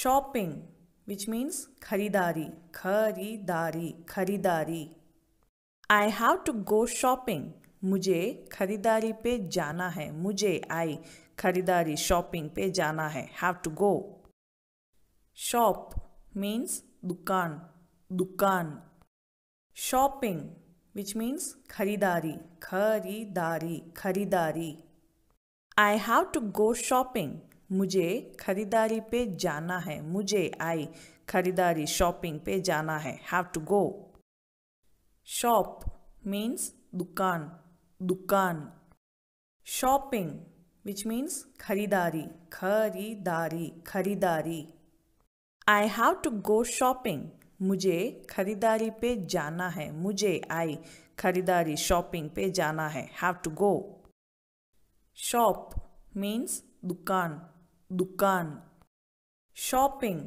shopping, which means खरीदारी, खरीदारी, खरीदारी. I have to go shopping. मुझे खरीदारी पे जाना है. मुझे I खरीदारी शॉपिंग पे जाना है. Have to go. Shop means दुकान, दुकान. Shopping, which means खरीदारी, खरीदारी, खरीदारी. I have to go shopping. मुझे खरीदारी पे जाना है. मुझे I खरीदारी शॉपिंग पे जाना है. Have to go. Shop means दुकान, दुकान. Shopping, which means खरीदारी, खरीदारी, खरीदारी. I have to go shopping. मुझे खरीदारी पे जाना है. मुझे I खरीदारी शॉपिंग पे जाना है. Have to go. Shop means दुकान, दुकान. Shopping,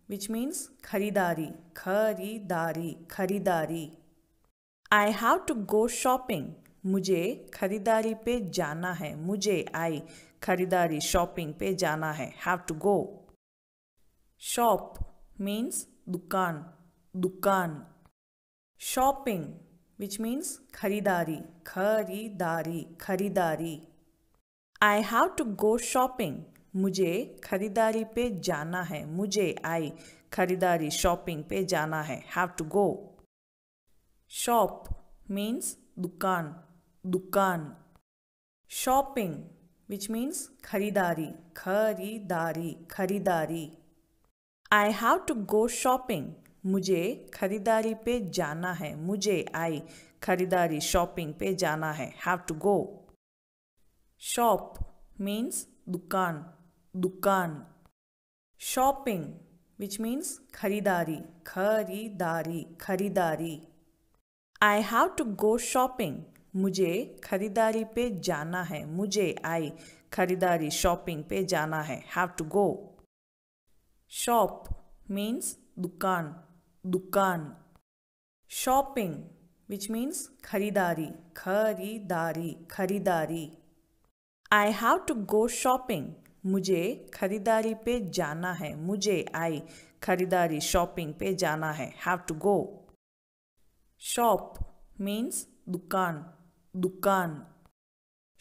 which means खरीदारी, खरीदारी, खरीदारी. I have to go shopping. मुझे खरीदारी पे जाना है. मुझे I खरीदारी शॉपिंग पे जाना है. Have to go. Shop means दुकान, दुकान. Shopping, which means खरीदारी, खरीदारी, खरीदारी. I have to go shopping. मुझे खरीदारी पे जाना है. मुझे I खरीदारी शॉपिंग पे जाना है. Have to go. Shop means दुकान, दुकान. Shopping, which means खरीदारी, खरीदारी, खरीदारी. I have to go shopping. मुझे खरीदारी पे जाना है. मुझे I खरीदारी शॉपिंग पे जाना है. Have to go. Shop means दुकान, दुकान. Shopping, which means खरीदारी, खरीदारी, खरीदारी. I have to go shopping. मुझे खरीदारी पे जाना है. मुझे I खरीदारी शॉपिंग पे जाना है. Have to go. Shop means दुकान, दुकान. Shopping, which means खरीदारी, खरीदारी, खरीदारी. I have to go shopping. मुझे खरीदारी पे जाना है. मुझे I खरीदारी शॉपिंग पे जाना है. Have to go. Shop means दुकान, दुकान.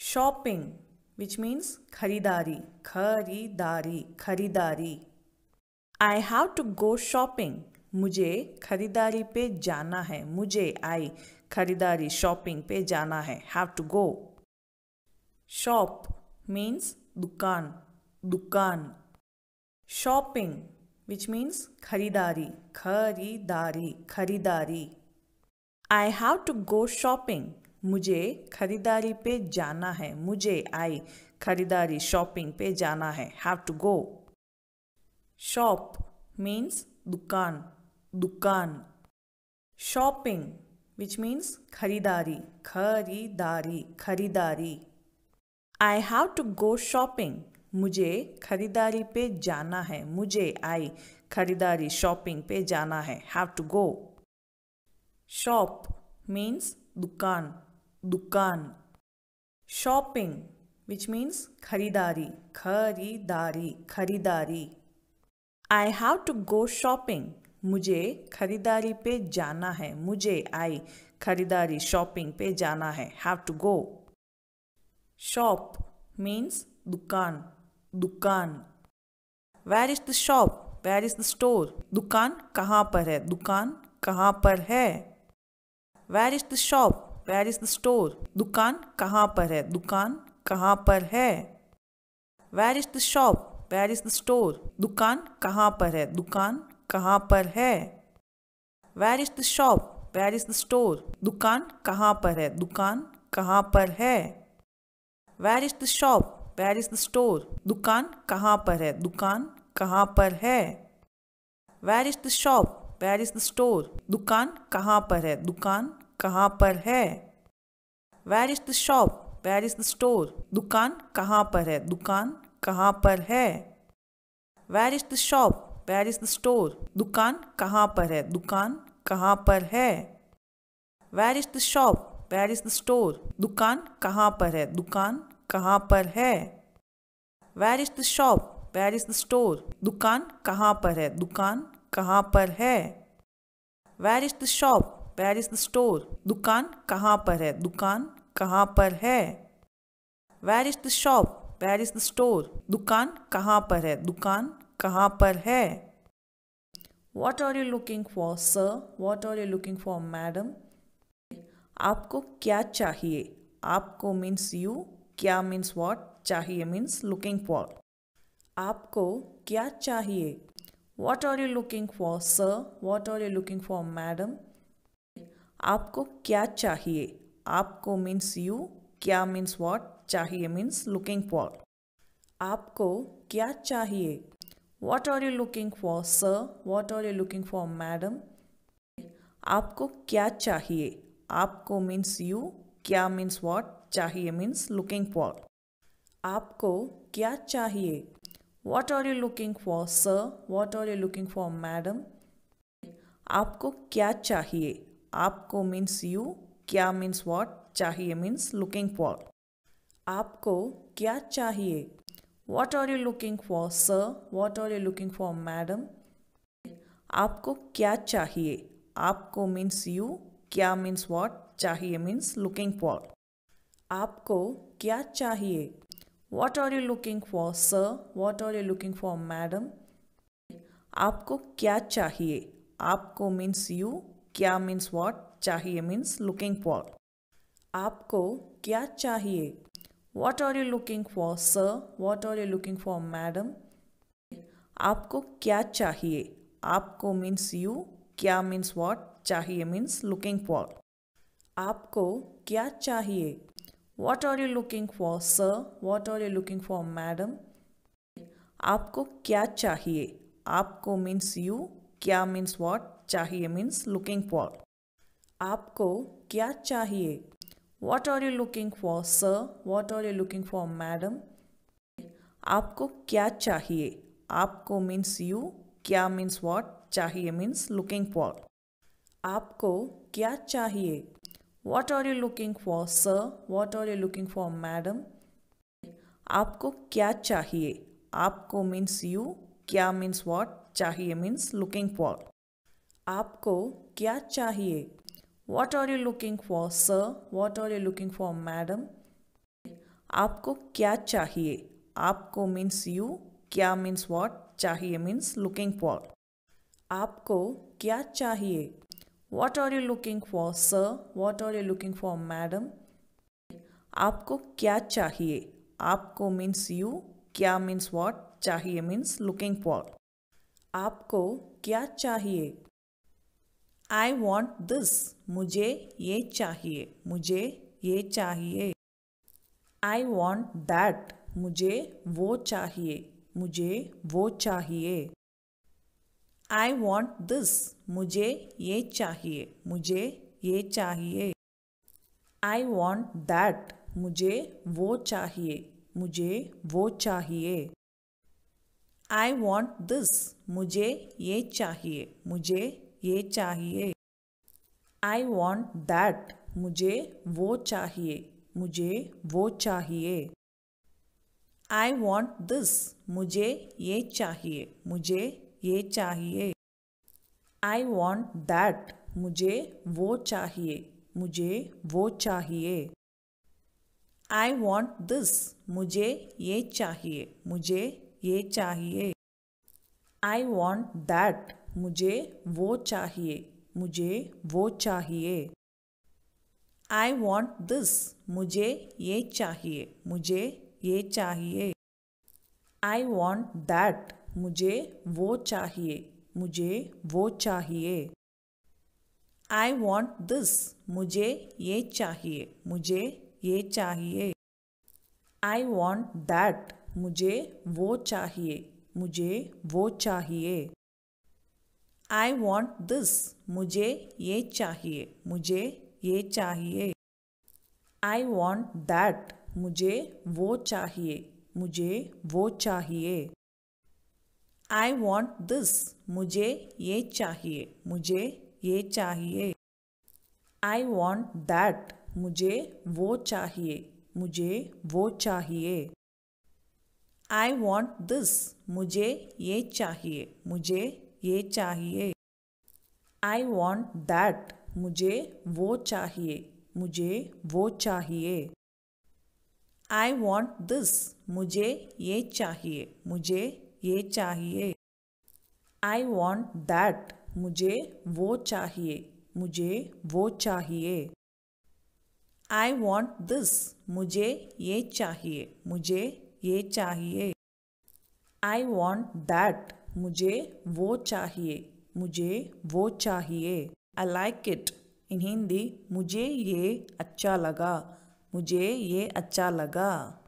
Shopping, which means खरीदारी, खरीदारी, खरीदारी. I have to go shopping. मुझे खरीदारी पे जाना है. मुझे I खरीदारी शॉपिंग पे जाना है. Have to go. Shop means दुकान, दुकान. Shopping, which means खरीदारी, खरीदारी, खरीदारी. I have to go shopping. मुझे खरीदारी पे जाना है. मुझे I खरीदारी शॉपिंग पे जाना है. Have to go. Shop means दुकान, दुकान. Shopping, which means खरीदारी, खरीदारी, खरीदारी. I have to go shopping. मुझे खरीदारी पे जाना है. मुझे I खरीदारी शॉपिंग पे जाना है. Have to go. Shop means दुकान, दुकान. Shopping, which means खरीदारी, खरीदारी, खरीदारी. I have to go shopping. मुझे खरीदारी पे जाना है. मुझे I खरीदारी शॉपिंग पे जाना है. Have to go. Shop means दुकान, दुकान. Where is the shop? Where is the store? दुकान कहाँ पर है? दुकान कहाँ पर है? Where is the shop? Where is the store? दुकान कहाँ पर है? दुकान कहाँ पर है? Where is the shop? Where is the store? दुकान कहाँ पर है? दुकान कहाँ पर है? Where is the shop? Where is the store? दुकान कहाँ पर है? दुकान कहाँ पर है? Where is the shop? Where is the store? दुकान कहाँ पर है? दुकान कहाँ पर है? Where is the shop? Where is the store? दुकान कहाँ पर है? दुकान कहाँ पर है? Where is the shop? Where is the store? दुकान कहाँ पर है? दुकान कहाँ पर है? Where is the shop? Where is the store? दुकान कहाँ पर है? दुकान कहाँ पर है? Where is the shop? Where is the store? दुकान कहाँ पर है? दुकान कहाँ पर है? Where is the shop? Where is the store? दुकान कहाँ पर है? दुकान कहाँ पर है? Where is the shop? Where is the store? दुकान कहाँ पर है? दुकान कहाँ पर है? Where is the shop? Where is the store? दुकान कहाँ पर है? दुकान कहाँ पर है? What are you looking for, sir? What are you looking for, madam? आपको क्या चाहिए? आपको means you, क्या means what, चाहिए means looking for. आपको क्या चाहिए? What are you looking for, sir? What are you looking for, madam? आपको क्या चाहिए? आपको means you, क्या means what, चाहिए means looking for. आपको क्या चाहिए? What are you looking for, sir? What are you looking for, madam? आपको क्या चाहिए? आपको means you, क्या means what, चाहिए means looking for. आपको क्या चाहिए? What are you looking for, sir? What are you looking for, madam? आपको क्या चाहिए? आपको means you, क्या means what, चाहिए means looking for. आपको क्या चाहिए? What are you looking for, sir? What are you looking for, madam? आपको क्या चाहिए? आपको means you, क्या means what, चाहिए means looking for. आपको क्या चाहिए? What are you looking for, sir? What are you looking for, madam? आपको क्या चाहिए? आपको means you, क्या means what, चाहिए means looking for. आपको क्या चाहिए? What are you looking for, sir? What are you looking for, madam? आपको क्या चाहिए? आपको means you, क्या means what, चाहिए means looking for. आपको क्या चाहिए? What are you looking for, sir? What are you looking for, madam? आपको क्या चाहिए? आपको means you, क्या means what, चाहिए means looking for. आपको क्या चाहिए? What are you looking for, sir? What are you looking for, madam? आपको क्या चाहिए? आपको means you, क्या means what, चाहिए means looking for. आपको क्या चाहिए? What are you looking for, sir? What are you looking for, madam? आपको क्या चाहिए? आपको means you, क्या means what, चाहिए means looking for. आपको क्या चाहिए? What are you looking for, sir? What are you looking for, madam? आपको क्या चाहिए? आपको means you, क्या means what, चाहिए means looking for. आपको क्या चाहिए? What are you looking for, sir? What are you looking for, madam? आपको क्या चाहिए? आपको means you, क्या means what, चाहिए means looking for. आपको क्या चाहिए? I want this. मुझे ये चाहिए. मुझे ये चाहिए. I want that. मुझे वो चाहिए. मुझे वो चाहिए. I want this. मुझे ये चाहिए. मुझे ये चाहिए. I want that. मुझे वो चाहिए. मुझे वो चाहिए. I want this. मुझे ये चाहिए. मुझे ये चाहिए. I want that. मुझे वो चाहिए. मुझे वो चाहिए. I want this. मुझे ये चाहिए. मुझे ये चाहिए. I want that. मुझे वो चाहिए. मुझे वो चाहिए. I want this. मुझे ये चाहिए. मुझे ये चाहिए. I want that. मुझे वो चाहिए. मुझे वो चाहिए. I want this. मुझे ये चाहिए. मुझे ये चाहिए. I want that. मुझे वो चाहिए. मुझे वो चाहिए. I want this. मुझे ये चाहिए. मुझे ये चाहिए. I want that. मुझे वो चाहिए. मुझे वो चाहिए. I want this. मुझे ये चाहिए. मुझे ये चाहिए. I want that. मुझे वो चाहिए. मुझे वो चाहिए. I want this. मुझे ये चाहिए. मुझे ये चाहिए. I want that. मुझे वो चाहिए. मुझे वो चाहिए. I want this. मुझे ये चाहिए. मुझे ये चाहिए. I want that. मुझे वो चाहिए. मुझे वो चाहिए. I want this. मुझे ये चाहिए. मुझे ये चाहिए. I want that. मुझे वो चाहिए. मुझे वो चाहिए. I want this. मुझे ये चाहिए. मुझे ये चाहिए. I want that. मुझे वो चाहिए. मुझे वो चाहिए. I like it. इन हिंदी मुझे ये अच्छा लगा. मुझे ये अच्छा लगा.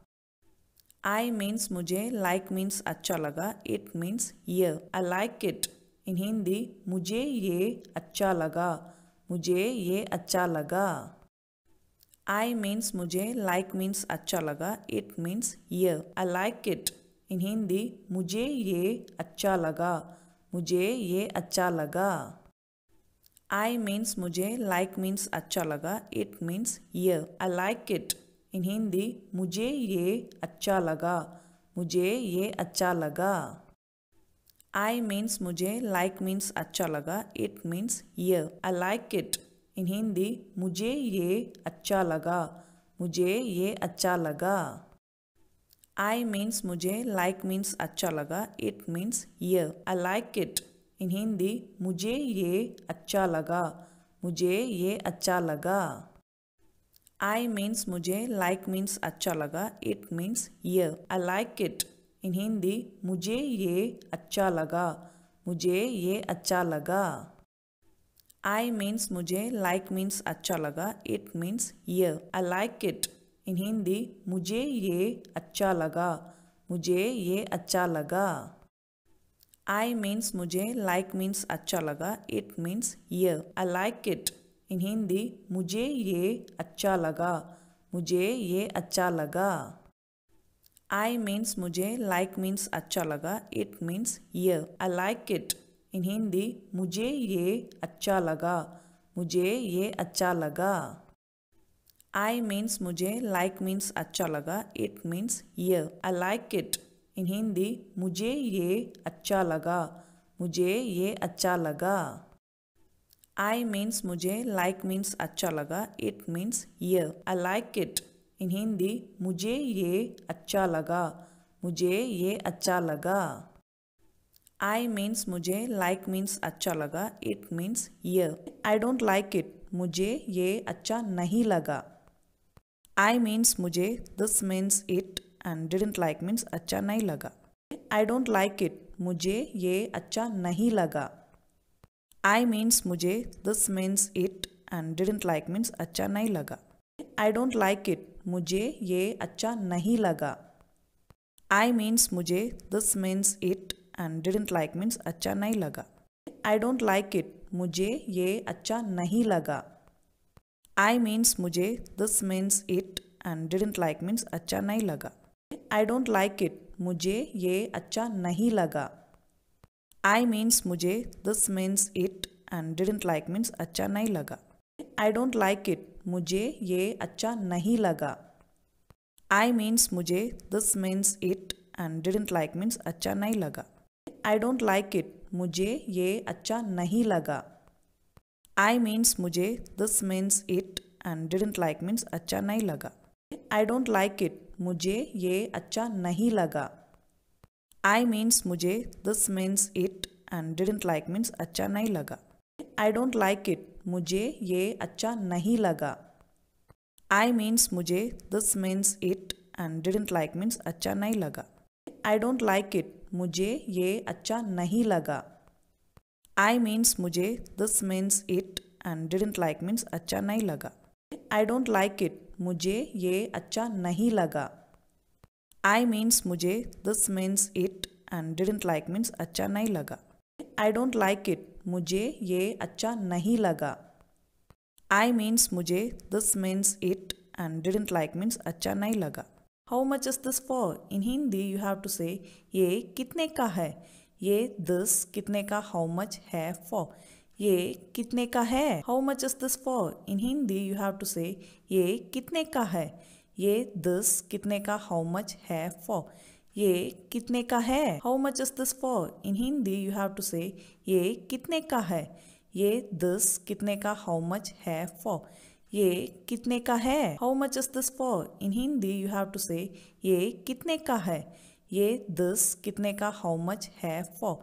I means मुझे, like means अच्छा लगा. It means ये. I like it. इन हिंदी मुझे ये अच्छा लगा. मुझे ये अच्छा लगा. I means मुझे, like means अच्छा लगा. It means ये. I like it. इन हिंदी मुझे ये अच्छा लगा. मुझे ये अच्छा लगा. I means मुझे, like means अच्छा लगा. It means ये. I like it. इन हिंदी मुझे ये अच्छा लगा. मुझे ये अच्छा लगा. I means मुझे, like means अच्छा लगा. It means ये. I like it. इन हिंदी मुझे ये अच्छा लगा. मुझे ये अच्छा लगा. I means मुझे, like means अच्छा लगा. It means ये. I like it. इन हिंदी मुझे ये अच्छा लगा. मुझे ये अच्छा लगा. I means मुझे, like means अच्छा लगा. It means ये. I like it. इन हिंदी मुझे ये अच्छा लगा. मुझे ये अच्छा लगा. I means मुझे, like means अच्छा लगा. It means ये. I like it. इन हिंदी मुझे ये अच्छा लगा. मुझे ये अच्छा लगा. I means मुझे, like means अच्छा लगा. It means ये. I like it. इन हिंदी मुझे ये अच्छा लगा. मुझे ये अच्छा लगा. I means मुझे, like means अच्छा लगा. It means ये. I like it. इन हिंदी मुझे ये अच्छा लगा. मुझे ये अच्छा लगा. I means मुझे, like means अच्छा लगा. It means ये. I like it. इन हिंदी मुझे ये अच्छा लगा. मुझे ये अच्छा लगा. I means मुझे, like means अच्छा लगा. It means ये. I like it. इन हिंदी मुझे ये अच्छा लगा. मुझे ये अच्छा लगा. I means मुझे, like means अच्छा लगा. It means ये. I don't like it. मुझे ये अच्छा नहीं लगा. I means मुझे, this means it and didn't like means अच्छा नहीं लगा. I don't like it. मुझे ये अच्छा नहीं लगा. I means मुझे, this means it and didn't like means अच्छा नहीं लगा. I don't like it. मुझे ये अच्छा नहीं लगा. I means मुझे, this means it and didn't like means अच्छा नहीं लगा. I don't like it. मुझे ये अच्छा नहीं लगा. I means मुझे, this means it and didn't like means अच्छा नहीं लगा. I don't like it. मुझे ये अच्छा नहीं लगा. I means मुझे, this means it and didn't like means अच्छा नहीं लगा. I don't like it. मुझे ये अच्छा नहीं लगा. I means मुझे, this means it and didn't like means अच्छा नहीं लगा. I don't like it. मुझे ये अच्छा नहीं लगा. I means मुझे, this means it and didn't like means अच्छा नहीं लगा. I don't like it. मुझे ये अच्छा नहीं लगा. I means मुझे, this means it and didn't like means अच्छा नहीं लगा. I don't like it. मुझे ये अच्छा नहीं लगा. I means मुझे, this means it and didn't like means अच्छा नहीं लगा. I don't like it. मुझे ये अच्छा नहीं लगा. I means मुझे, this means it and didn't like means अच्छा नहीं लगा. I don't like it. मुझे ये अच्छा नहीं लगा. I means मुझे, this means it and didn't like means अच्छा नहीं लगा. I don't like it. मुझे ये अच्छा नहीं लगा. I means मुझे, this means it and didn't like means अच्छा नहीं लगा. How much is this for? In Hindi you have to say ये कितने का है. ये this कितने का how much है for. ये कितने का है. How much is this for? In Hindi you have to say ये कितने का है. ये this कितने का how much है for. ये कितने का है? How much is this for? In Hindi you have to say ये कितने का है? ये दिस कितने का हाउ मच है फॉर? ये कितने का है? How much is this for? In Hindi you have to say ये कितने का है? ये दिस कितने का हाउ मच है फॉर?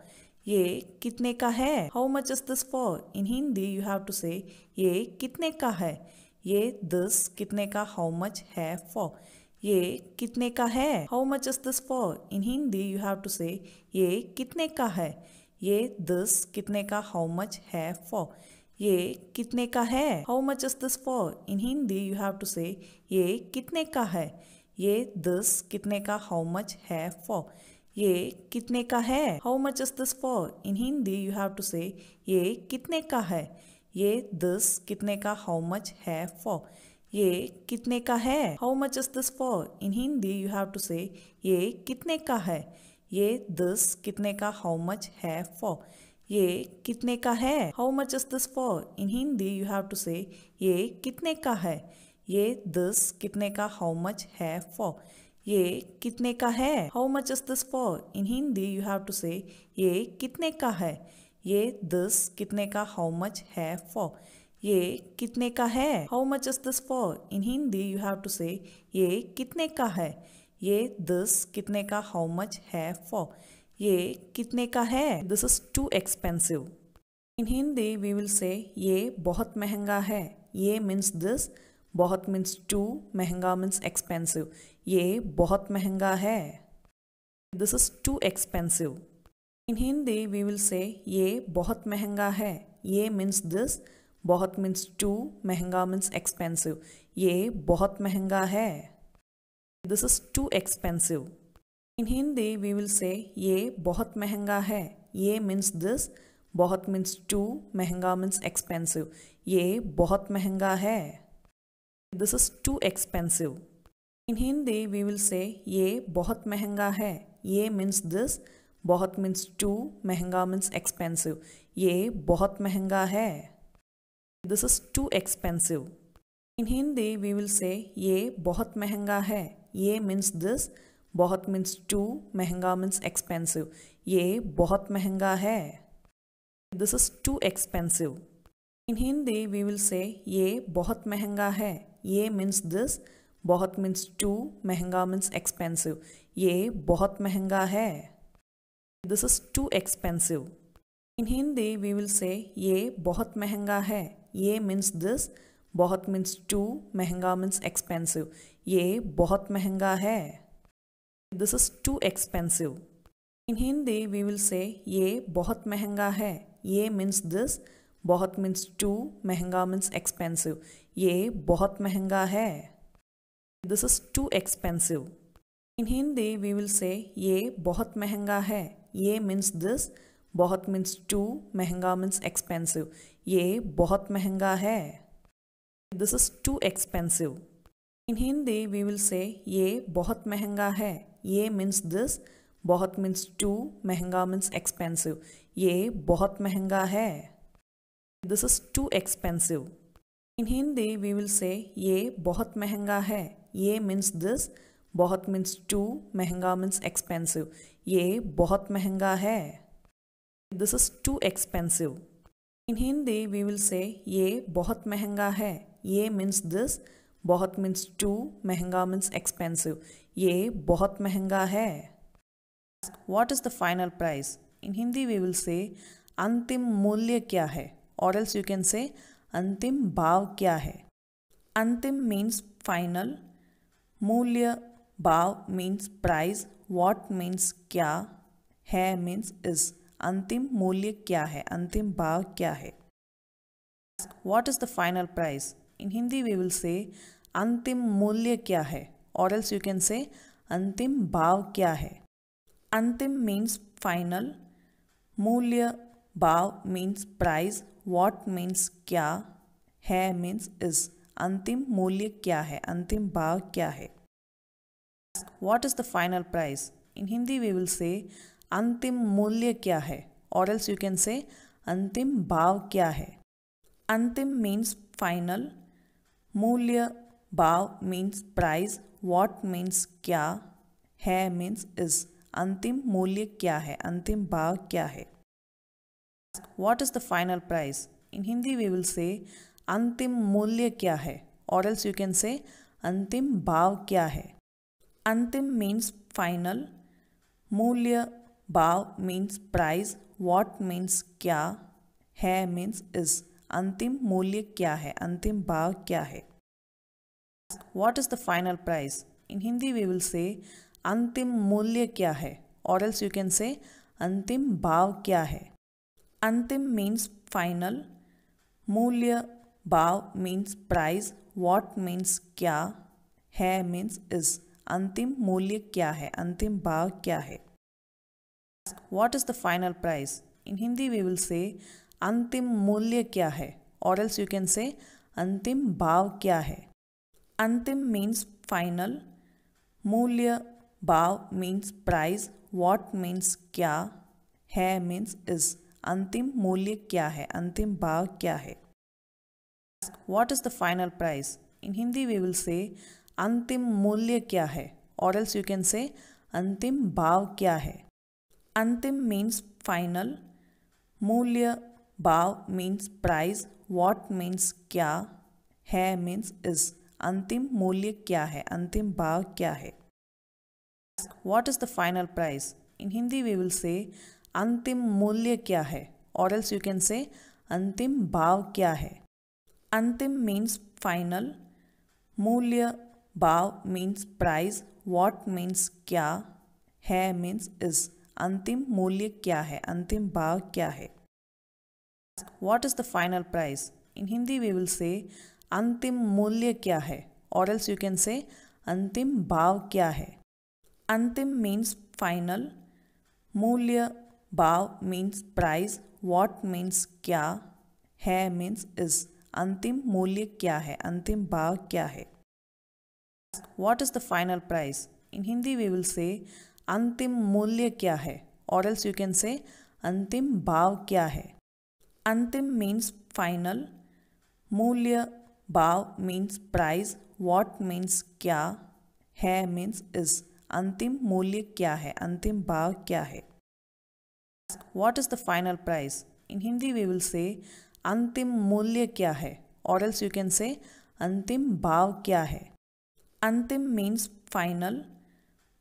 ये कितने का है? How much is this for? In Hindi you have to say ये कितने का है? ये दिस कितने का हाउ मच है फॉर? ये कितने का है? How much is this for? In Hindi you have to say ये कितने का है? ये दिस कितने का हाउ मच है फॉर? ये कितने का है? How much is this for? In Hindi you have to say ये कितने का है? ये दिस कितने का हाउ मच है फॉर? ये कितने का है? How much is this for? In Hindi you have to say ये कितने का है? ये दिस कितने का हाउ मच है फॉर? ये कितने का है? How much is this for? In Hindi you have to say ये कितने का है? ये दिस कितने का हाउ मच है फॉर? ये कितने का है? How much is this for? In Hindi you have to say ये कितने का है? ये दिस कितने का हाउ मच है फॉर? ये कितने का है? How much is this for? In Hindi you have to say ये कितने का है? ये दिस कितने का हाउ मच है फॉर? ये कितने का है? How much is this for? In Hindi you have to say ये कितने का है? ये दिस कितने का हाउ मच है फॉर? ये कितने का है? This is too expensive. In Hindi we will say ये बहुत महंगा है। ये मीन्स दिस, बहुत मीन्स टू, महंगा मीन्स एक्सपेंसिव। ये बहुत महंगा है। This is too expensive. In Hindi we will say ये बहुत महंगा है। ये मीन्स दिस, बहुत मीन्स टू, महंगा मीन्स एक्सपेंसिव। ये बहुत महंगा है। This is too expensive. In Hindi we will say ये बहुत महंगा है। ये मीन्स दिस, बहुत मीन्स टू, महंगा मीन्स एक्सपेंसिव। ये बहुत महंगा है। This is too expensive. In Hindi we will say ये बहुत महंगा है। ये मीन्स दिस, बहुत मीन्स टू, महंगा मीन्स एक्सपेंसिव। ये बहुत महंगा है। This is too expensive. In Hindi we will say ये बहुत महंगा है। ये मीन्स दिस, बहुत मीन्स टू, महंगा मीन्स एक्सपेंसिव। ये बहुत महंगा है। This is too expensive. In Hindi we will say ये बहुत महंगा है। ये मीन्स दिस, बहुत मीन्स टू, महंगा मीन्स एक्सपेंसिव। ये बहुत महंगा है। This is too expensive. In Hindi we will say ये बहुत महंगा है। ये मीन्स दिस, बहुत मीन्स टू, महंगा मीन्स एक्सपेंसिव। ये बहुत महंगा है। This is too expensive. In Hindi we will say ये बहुत महंगा है। ये मीन्स दिस, बहुत मीन्स टू, महंगा मीन्स एक्सपेंसिव। ये बहुत महंगा है। This is too expensive. In Hindi we will say ये बहुत महंगा है। ये मीन्स दिस, बहुत मीन्स टू, महंगा मीन्स एक्सपेंसिव। ये बहुत महंगा है। This is too expensive. In Hindi we will say ये बहुत महंगा है। ये मीन्स दिस, बहुत मीन्स टू, महंगा मीन्स एक्सपेंसिव। ये बहुत महंगा है। This is too expensive. In Hindi we will say ये बहुत महंगा है। ये मीन्स दिस, बहुत मीन्स टू, महंगा मीन्स एक्सपेंसिव। ये बहुत महंगा है। This is too expensive. In Hindi we will say ये बहुत महंगा है। ये मीन्स दिस, बहुत मीन्स टू, महंगा मीन्स एक्सपेंसिव। ये बहुत महंगा है। What is the final price? In Hindi we will say अंतिम मूल्य क्या है, or else you can say अंतिम भाव क्या है। अंतिम means final, मूल्य, भाव means price, what means क्या, है means is। अंतिम मूल्य क्या है, अंतिम भाव क्या है। What is the final price? In Hindi we will say अंतिम मूल्य क्या है, or else you can say अंतिम भाव क्या है। अंतिम मीन्स फाइनल, मूल्य, भाव मीन्स प्राइस, व्हाट मीन्स क्या, है मीन्स इज। अंतिम मूल्य क्या है, अंतिम भाव क्या है। What is the final price? In Hindi we will say अंतिम मूल्य क्या है, और एल्स यू कैन से अंतिम भाव क्या है। अंतिम मीन्स फाइनल, मूल्य, भाव मीन्स प्राइस, व्हाट मीन्स क्या, है मीन्स इज। अंतिम मूल्य क्या है, अंतिम भाव क्या है। What is the final price? In Hindi we will say अंतिम मूल्य क्या है, or else you can say अंतिम भाव क्या है। अंतिम means final, मूल्य भाव means price, what means क्या, है means is। अंतिम मूल्य क्या है, अंतिम भाव क्या है। What is the final price? In Hindi we will say अंतिम मूल्य क्या है, or else you can say अंतिम भाव क्या है। अंतिम means final, मूल्य भाव means price, what means क्या, है means is। अंतिम मूल्य क्या है, अंतिम भाव क्या है। What is the final price? In Hindi we will say अंतिम मूल्य क्या है, or else you can say अंतिम भाव क्या है। अंतिम means final, मूल्य भाव means price, what means क्या, है means is। अंतिम मूल्य क्या है, अंतिम भाव क्या है। What is the final price? In Hindi we will say अंतिम मूल्य क्या है, or else you can say अंतिम भाव क्या है। अंतिम means final, मूल्य भाव means price, what means क्या, है means is। अंतिम मूल्य क्या है, अंतिम भाव क्या है। What is the final price? In Hindi we will say अंतिम मूल्य क्या है, or else you can say अंतिम भाव क्या है। अंतिम means final, मूल्य भाव means price, what means क्या, है means is। अंतिम मूल्य क्या है, अंतिम भाव क्या है। What is the final price? In Hindi we will say अंतिम मूल्य क्या है, or else you can say अंतिम भाव क्या है। अंतिम means final, मूल्य भाव means price, what means क्या, है means is। अंतिम मूल्य क्या है, अंतिम भाव क्या है। What is the final price? In Hindi we will say अंतिम मूल्य क्या है, or else you can say अंतिम भाव क्या है। अंतिम means final, मूल्य भाव means price, what means क्या, है means is। अंतिम मूल्य क्या है, अंतिम भाव क्या है। What is the final price? In Hindi we will say अंतिम मूल्य क्या है, or else you can say अंतिम भाव क्या है। अंतिम means final,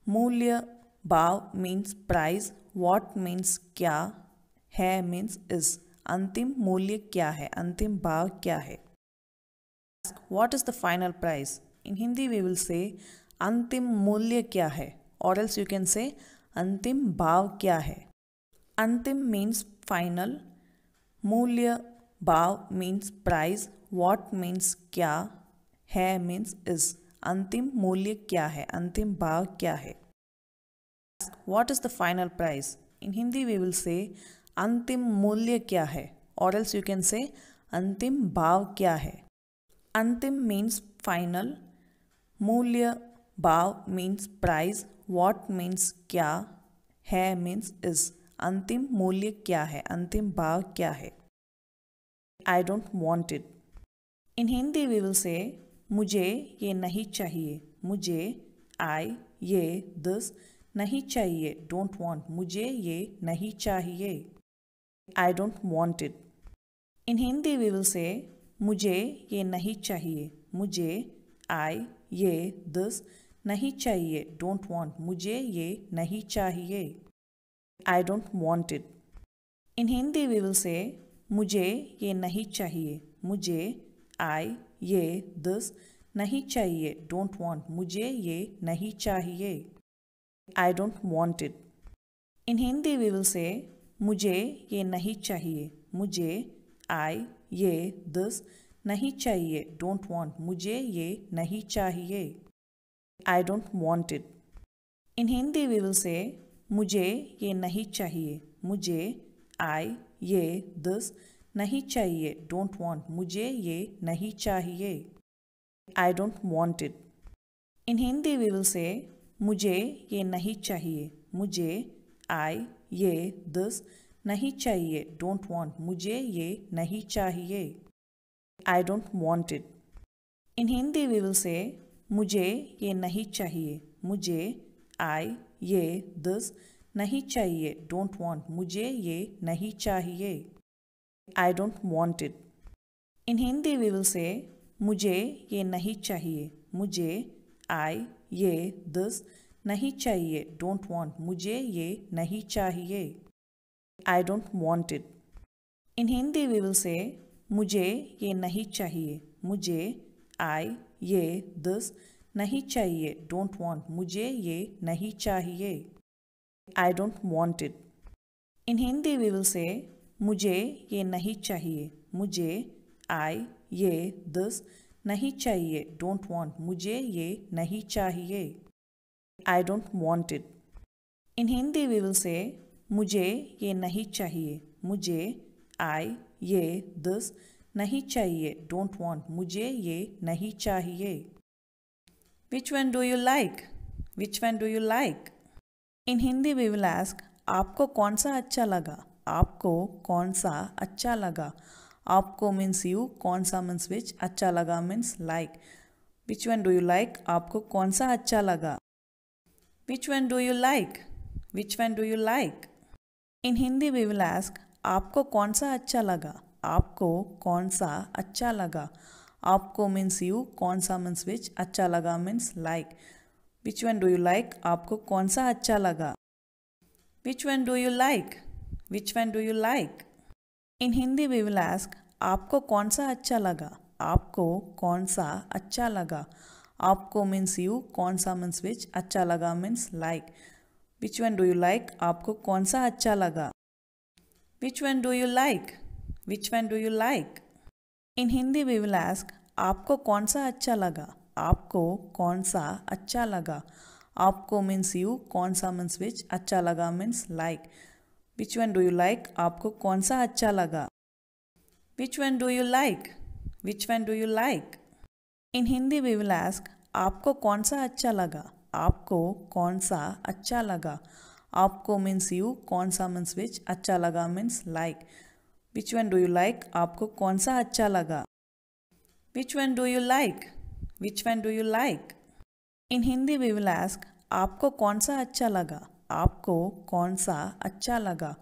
मूल्य भाव means price, what means क्या, है means is। अंतिम मूल्य क्या है, अंतिम भाव क्या है। What is the final price? In Hindi we will say अंतिम मूल्य क्या है, or else you can say अंतिम भाव क्या है। अंतिम means final, मूल्य भाव means price, what means क्या, है means is। अंतिम मूल्य क्या है, अंतिम भाव क्या है। What is the final price? In Hindi we will say अंतिम मूल्य क्या है, or else you can say अंतिम भाव क्या है। अंतिम means final, मूल्य भाव means price, what means क्या, है means is। अंतिम मूल्य क्या है, अंतिम भाव क्या है। I don't want it. In Hindi we will say मुझे ये नहीं चाहिए, मुझे I ये this नहीं चाहिए, don't want, मुझे ये नहीं चाहिए। I don't want it. In Hindi we will say मुझे ये नहीं चाहिए, मुझे I ये this नहीं चाहिए, don't want, मुझे ये नहीं चाहिए। I don't want it. In Hindi we will say मुझे ये नहीं चाहिए, मुझे I ये this नहीं चाहिए, don't want, मुझे ये नहीं चाहिए। I don't want it. In Hindi we will say मुझे ये नहीं चाहिए, मुझे I ये this नहीं चाहिए, don't want, मुझे ये नहीं चाहिए। I don't want it. In Hindi we will say मुझे ये नहीं चाहिए, मुझे I ये this नहीं चाहिए, don't want, मुझे ये नहीं चाहिए। I don't want it. In Hindi we will say मुझे ये नहीं चाहिए, मुझे I ये this नहीं चाहिए, don't want, मुझे ये नहीं चाहिए। I don't want it. In Hindi we will say मुझे ये नहीं चाहिए, मुझे आई ये दिस नहीं चाहिए डोंट वांट मुझे ये नहीं चाहिए I don't want it in Hindi we will say मुझे ये नहीं चाहिए मुझे आई ये दिस नहीं चाहिए डोंट वांट मुझे ये नहीं चाहिए I don't want it in Hindi we will say मुझे ये नहीं चाहिए मुझे आई ये दिस नहीं चाहिए डोंट वांट मुझे ये नहीं चाहिए I don't want it in Hindi we will say मुझे ये नहीं चाहिए मुझे आई ये दिस नहीं चाहिए डोंट वांट मुझे ये नहीं चाहिए I don't want it in Hindi we will say मुझे ये नहीं चाहिए मुझे आई ये दिस नहीं चाहिए डोंट वांट मुझे ये नहीं चाहिए which one do you like which one do you like in Hindi we will ask आपको कौन सा अच्छा लगा आपको कौन सा अच्छा लगा आपको मीन्स यू कौन सा मीन्स विच अच्छा लगा means like which one do you like आपको कौन सा अच्छा लगा which one do you like which one do you like in Hindi we will ask आपको कौन सा अच्छा लगा आपको कौन सा अच्छा लगा आपको मीन्स यू कौन सा मीन्स विच अच्छा लगा means like which one do you like आपको कौन सा अच्छा लगा which one do you like which one do you like in Hindi we will ask आपको कौन सा अच्छा लगा आपको कौन सा अच्छा लगा आपको मीन्स यू कौन सा मीन्स विच अच्छा लगा means like which one do you like आपको कौन सा अच्छा लगा which one do you like which one do you like in Hindi we will ask आपको कौन सा अच्छा लगा आपको कौन सा अच्छा लगा आपको मीन्स यू कौन सा मीन्स विच अच्छा लगा means like which one do you like आपको कौन सा अच्छा लगा which one do you like which one do you like in Hindi we will ask आपको कौन सा अच्छा लगा आपको कौन सा अच्छा लगा आपको मीन्स यू कौन सा मीन्स विच अच्छा लगा means like which one do you like आपको कौन सा अच्छा लगा which one do you like which one do you like in Hindi we will ask आपको कौन सा अच्छा लगा आपको कौन सा अच्छा लगा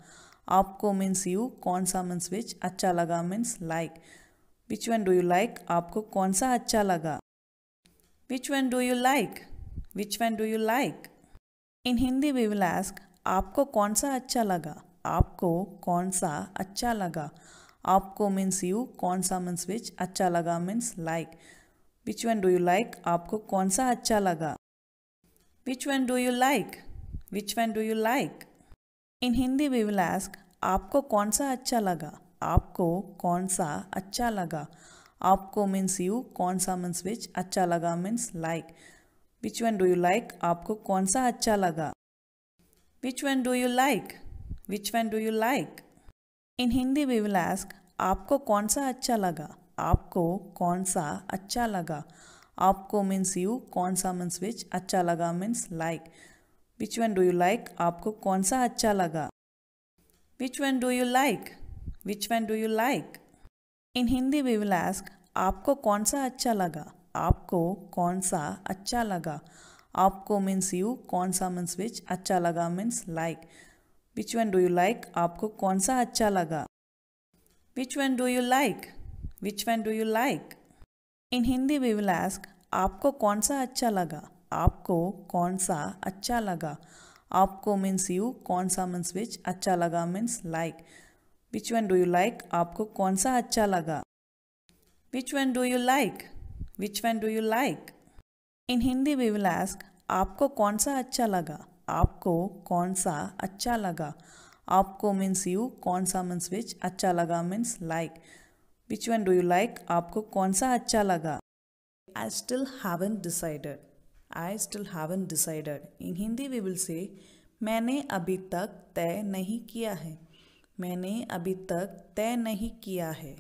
आपको मीन्स यू कौन सा मीन्स विच अच्छा लगा means like which one do you like आपको कौन सा अच्छा लगा which one do you like which one do you like in Hindi we will ask आपको कौन सा अच्छा लगा आपको कौन सा अच्छा लगा आपको मीन्स यू कौन सा मीन्स विच अच्छा लगा means like which one do you like आपको कौन सा अच्छा लगा which one do you like which one do you like in Hindi we will ask आपको कौन सा अच्छा लगा आपको कौन सा अच्छा लगा आपको मीन्स यू कौन सा मीन्स विच अच्छा लगा means like which one do you like आपको कौन सा अच्छा लगा which one do you like which one do you like in Hindi we will ask आपको कौन सा अच्छा लगा आपको कौन सा अच्छा लगा आपको मीन्स यू कौन सा मीन्स विच अच्छा लगा means like which one do you like आपको कौन सा अच्छा लगा which one do you like which one do you like in Hindi we will ask आपको कौन सा अच्छा लगा आपको कौन सा अच्छा लगा आपको मीन्स यू कौन सा मीन्स विच अच्छा लगा means like which one do you like आपको कौन सा अच्छा लगा which one do you like which one do you like in Hindi we will ask आपको कौन सा अच्छा लगा आपको कौन सा अच्छा लगा आपको मीन्स यू कौन सा मीन्स विच अच्छा लगा means like which one do you like आपको कौन सा अच्छा लगा which one do you like which one do you like in Hindi we will ask आपको कौन सा अच्छा लगा आपको कौन सा अच्छा लगा आपको मीन्स यू कौन सा मीन्स विच अच्छा लगा means like which one do you like आपको कौन सा अच्छा लगा I still haven't decided. I still haven't decided. In Hindi we will say मैंने अभी तक तय नहीं किया है मैंने अभी तक तय नहीं किया है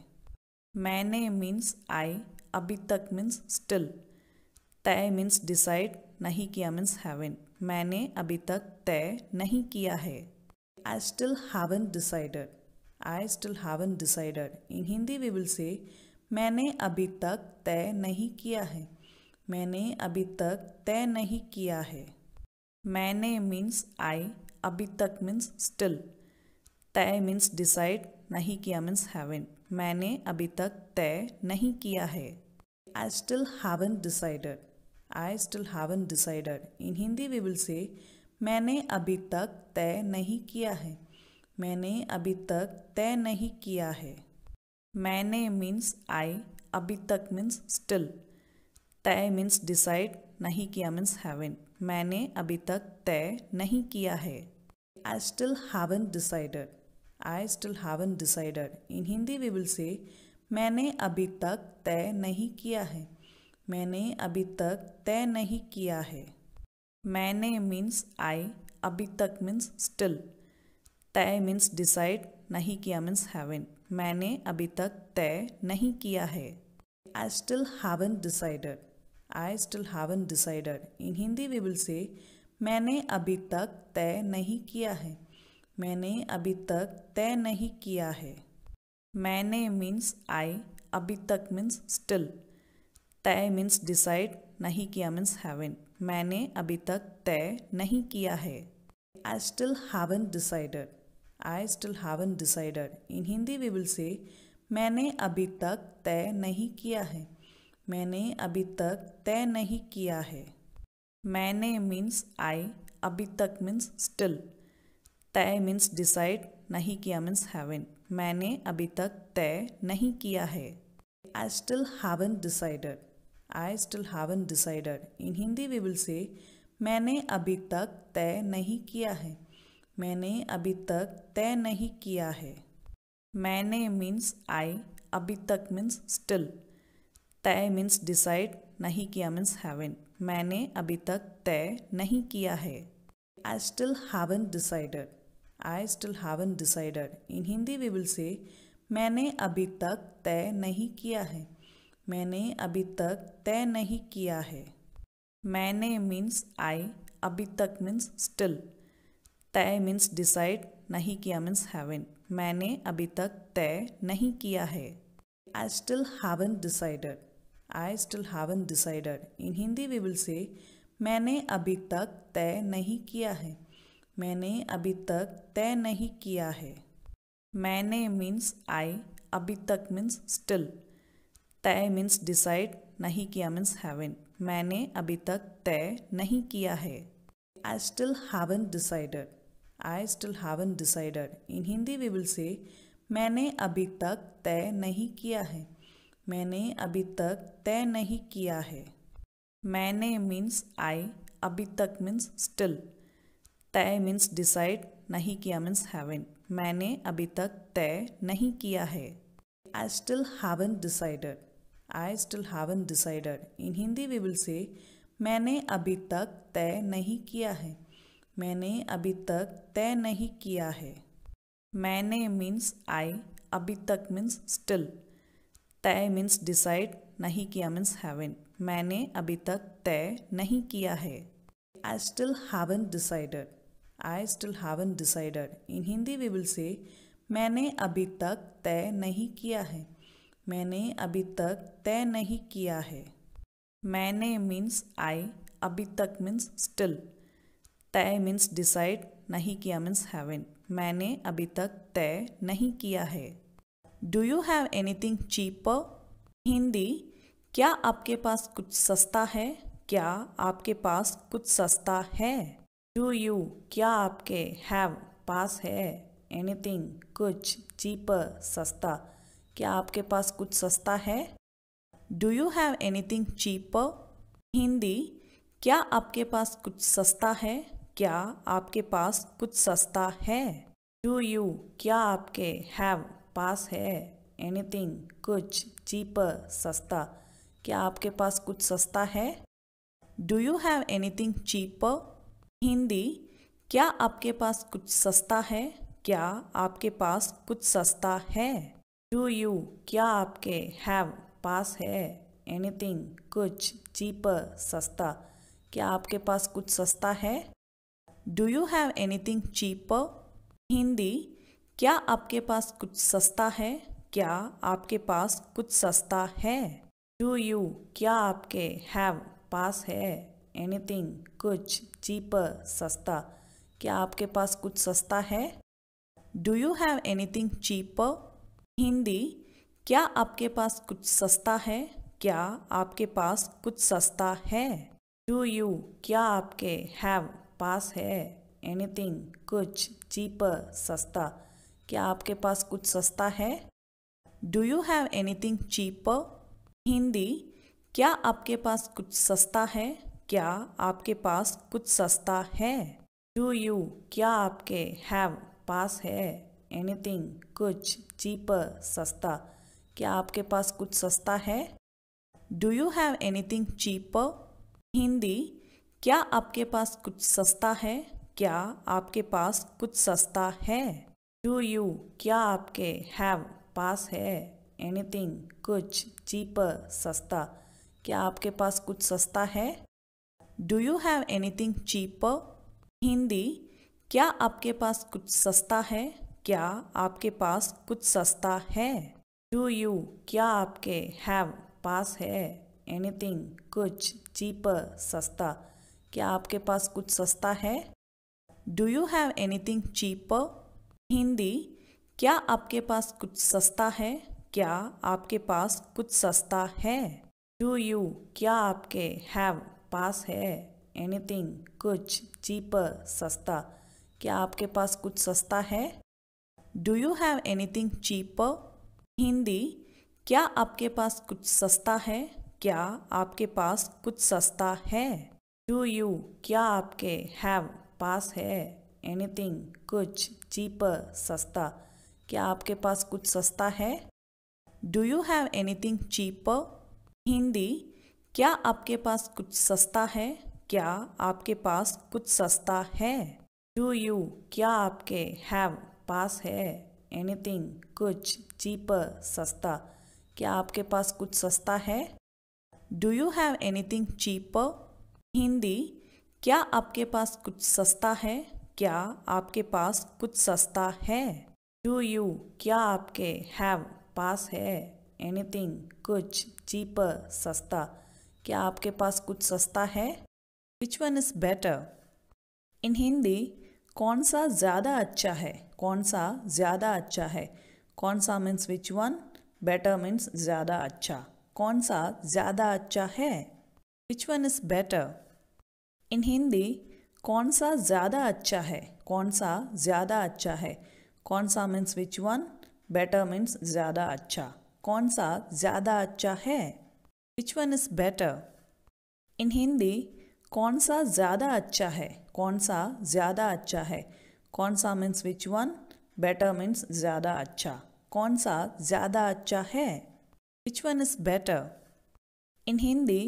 मैंने मीन्स आई अभी तक मीन्स स्टिल तय मीन्स डिसाइड नहीं किया मीन्स हैवेंट मैंने अभी तक तय नहीं किया है I still haven't decided. I still haven't decided. In Hindi we will say मैंने अभी तक तय नहीं किया है मैंने अभी तक तय नहीं किया है मैंने मीन्स आई, अभी तक मीन्स स्टिल, तय मीन्स डिसाइड, नहीं किया मीन्स हैवेंट। मैंने अभी तक तय नहीं किया है। I still haven't decided, I still haven't decided. In Hindi we will say मैंने अभी तक तय नहीं किया है, मैंने अभी तक तय नहीं किया है। मैंने मीन्स आई, अभी तक मीन्स स्टिल, तय मीन्स डिसाइड, नहीं किया मीन्स हैवेंट। मैंने अभी तक तय नहीं किया है। I still haven't decided, I still haven't decided. In Hindi we will say मैंने अभी तक तय नहीं किया है, मैंने अभी तक तय नहीं किया है। मैंने मीन्स आई, अभी तक मीन्स स्टिल, तय मीन्स डिसाइड, नहीं किया मीन्स हैवेंट। मैंने अभी तक तय नहीं किया है। I still haven't decided, I still haven't decided. In Hindi we will say मैंने अभी तक तय नहीं किया है, मैंने अभी तक तय नहीं किया है। मैंने मीन्स आई, अभी तक मीन्स स्टिल, तय मीन्स डिसाइड, नहीं किया मीन्स हैवेंट। मैंने अभी तक तय नहीं किया है। I still haven't decided, I still haven't decided. In Hindi we will say मैंने अभी तक तय नहीं किया है, मैंने अभी तक तय नहीं किया है। मैंने मीन्स आई, अभी तक मीन्स स्टिल, तय मीन्स डिसाइड, नहीं किया मीन्स हैवेंट। मैंने अभी तक तय नहीं किया है। I still haven't decided, I still haven't decided. In Hindi we will say मैंने अभी तक तय नहीं किया है, मैंने अभी तक तय नहीं किया है। मैंने मीन्स आई, अभी तक मीन्स स्टिल, तय मीन्स डिसाइड, नहीं किया मीन्स हैवेंट। मैंने अभी तक तय नहीं किया है। I still haven't decided, I still haven't decided. In Hindi we will say मैंने अभी तक तय नहीं किया है, मैंने अभी तक तय नहीं किया है। मैंने मीन्स आई, अभी तक मीन्स स्टिल, तय मीन्स डिसाइड, नहीं किया मीन्स हैवेंट। मैंने अभी तक तय नहीं किया है। I still haven't decided, I still haven't decided. In Hindi we will say मैंने अभी तक तय नहीं किया है, मैंने अभी तक तय नहीं किया है। मैंने मीन्स आई, अभी तक मीन्स स्टिल, तय मीन्स डिसाइड, नहीं किया मीन्स हैवेंट। मैंने अभी तक तय नहीं किया है। I still haven't decided, I still haven't decided. In Hindi we will say मैंने अभी तक तय नहीं किया है, मैंने अभी तक तय नहीं किया है। मैंने मीन्स आई, अभी तक मीन्स स्टिल, तय मीन्स डिसाइड, नहीं किया मीन्स हैवेंट। मैंने अभी तक तय नहीं किया है। I still haven't decided, I still haven't decided. In Hindi we will say मैंने अभी तक तय नहीं किया है, मैंने अभी तक तय नहीं किया है। मैंने मीन्स आई, अभी तक मीन्स स्टिल, तय मीन्स डिसाइड, नहीं किया मीन्स हैवेंट। मैंने अभी तक तय नहीं किया है। I still haven't decided, I still haven't decided. In Hindi we will say मैंने अभी तक तय नहीं किया है, मैंने अभी तक तय नहीं किया है। मैंने मीन्स आई, अभी तक मीन्स स्टिल, तय मीन्स डिसाइड, नहीं किया मीन्स हैवेंट। मैंने अभी तक तय नहीं किया है। Do you have anything cheaper? Hindi, क्या आपके पास कुछ सस्ता है? क्या आपके पास कुछ सस्ता है? डू यू, क्या आपके, हैव पास है, एनीथिंग कुछ, चीपर सस्ता, क्या आपके पास कुछ सस्ता है? Do you have anything cheaper? Hindi, क्या आपके पास कुछ सस्ता है? क्या आपके पास कुछ सस्ता है? डू यू, क्या आपके, हैव पास है, एनीथिंग कुछ, चीपर सस्ता, क्या आपके पास कुछ सस्ता है? Do you have anything cheaper? Hindi, क्या आपके पास कुछ सस्ता है? क्या आपके पास कुछ सस्ता है? डू यू, क्या आपके, हैव पास है, एनीथिंग कुछ, चीपर सस्ता, क्या आपके पास कुछ सस्ता है? Do you have anything cheaper? Hindi, क्या आपके पास कुछ सस्ता है? क्या आपके पास कुछ सस्ता है? डू यू, क्या आपके, हैव पास है, एनीथिंग कुछ, चीपर सस्ता, क्या आपके पास कुछ सस्ता है? Do you have anything cheaper? Hindi, क्या आपके पास कुछ सस्ता है? क्या आपके पास कुछ सस्ता है? डू यू, क्या आपके, हैव पास है, एनीथिंग कुछ, चीपर सस्ता, क्या आपके पास कुछ सस्ता है? Do you have anything cheaper? Hindi, क्या आपके पास कुछ सस्ता है? क्या आपके पास कुछ सस्ता है? डू यू, क्या आपके, हैव पास है, एनीथिंग कुछ, चीपर सस्ता, क्या आपके पास कुछ सस्ता है? Do you have anything cheaper? Hindi, क्या आपके पास कुछ सस्ता है? क्या आपके पास कुछ सस्ता है? डू यू, क्या आपके, हैव पास है, एनीथिंग कुछ, चीपर सस्ता, क्या आपके पास कुछ सस्ता है? Do you have anything cheaper? Hindi, क्या आपके पास कुछ सस्ता है? क्या आपके पास कुछ सस्ता है? डू यू, क्या आपके, हैव पास है, एनीथिंग कुछ, चीपर सस्ता, क्या आपके पास कुछ सस्ता है? Do you have anything cheaper? Hindi, क्या आपके पास कुछ सस्ता है? क्या आपके पास कुछ सस्ता है? डू यू, क्या आपके, हैव पास है, एनीथिंग कुछ, चीपर सस्ता, क्या आपके पास कुछ सस्ता है? Do you have anything cheaper? Hindi, क्या आपके पास कुछ सस्ता है? क्या आपके पास कुछ सस्ता है? डू यू, क्या आपके, हैव पास है, एनीथिंग कुछ, चीपर सस्ता, क्या आपके पास कुछ सस्ता है? Do you have anything cheaper? Hindi, क्या आपके पास कुछ सस्ता है? क्या आपके पास कुछ सस्ता है? डू यू, क्या आपके, हैव पास है, एनीथिंग कुछ, चीपर सस्ता, क्या आपके पास कुछ सस्ता है? Do you have anything cheaper? Hindi, क्या आपके पास कुछ सस्ता है? क्या आपके पास कुछ सस्ता है? डू यू, क्या आपके, हैव पास है, एनीथिंग कुछ, चीपर सस्ता, क्या आपके पास कुछ सस्ता है? Which one is better? In Hindi, कौन सा ज़्यादा अच्छा है? कौन सा ज़्यादा अच्छा है? कौन सा means which one, better means ज़्यादा अच्छा, कौन सा ज़्यादा अच्छा है? Which one is better? In Hindi, कौन सा ज़्यादा अच्छा है? कौन सा ज़्यादा अच्छा है? कौन सा means which one, better means ज़्यादा अच्छा, कौन सा ज़्यादा अच्छा है? Which one is better? In Hindi, कौन सा ज़्यादा अच्छा है? कौन सा ज़्यादा अच्छा है? कौन सा means which one, better means ज़्यादा अच्छा, कौन सा ज़्यादा अच्छा है? Which one is better? In Hindi,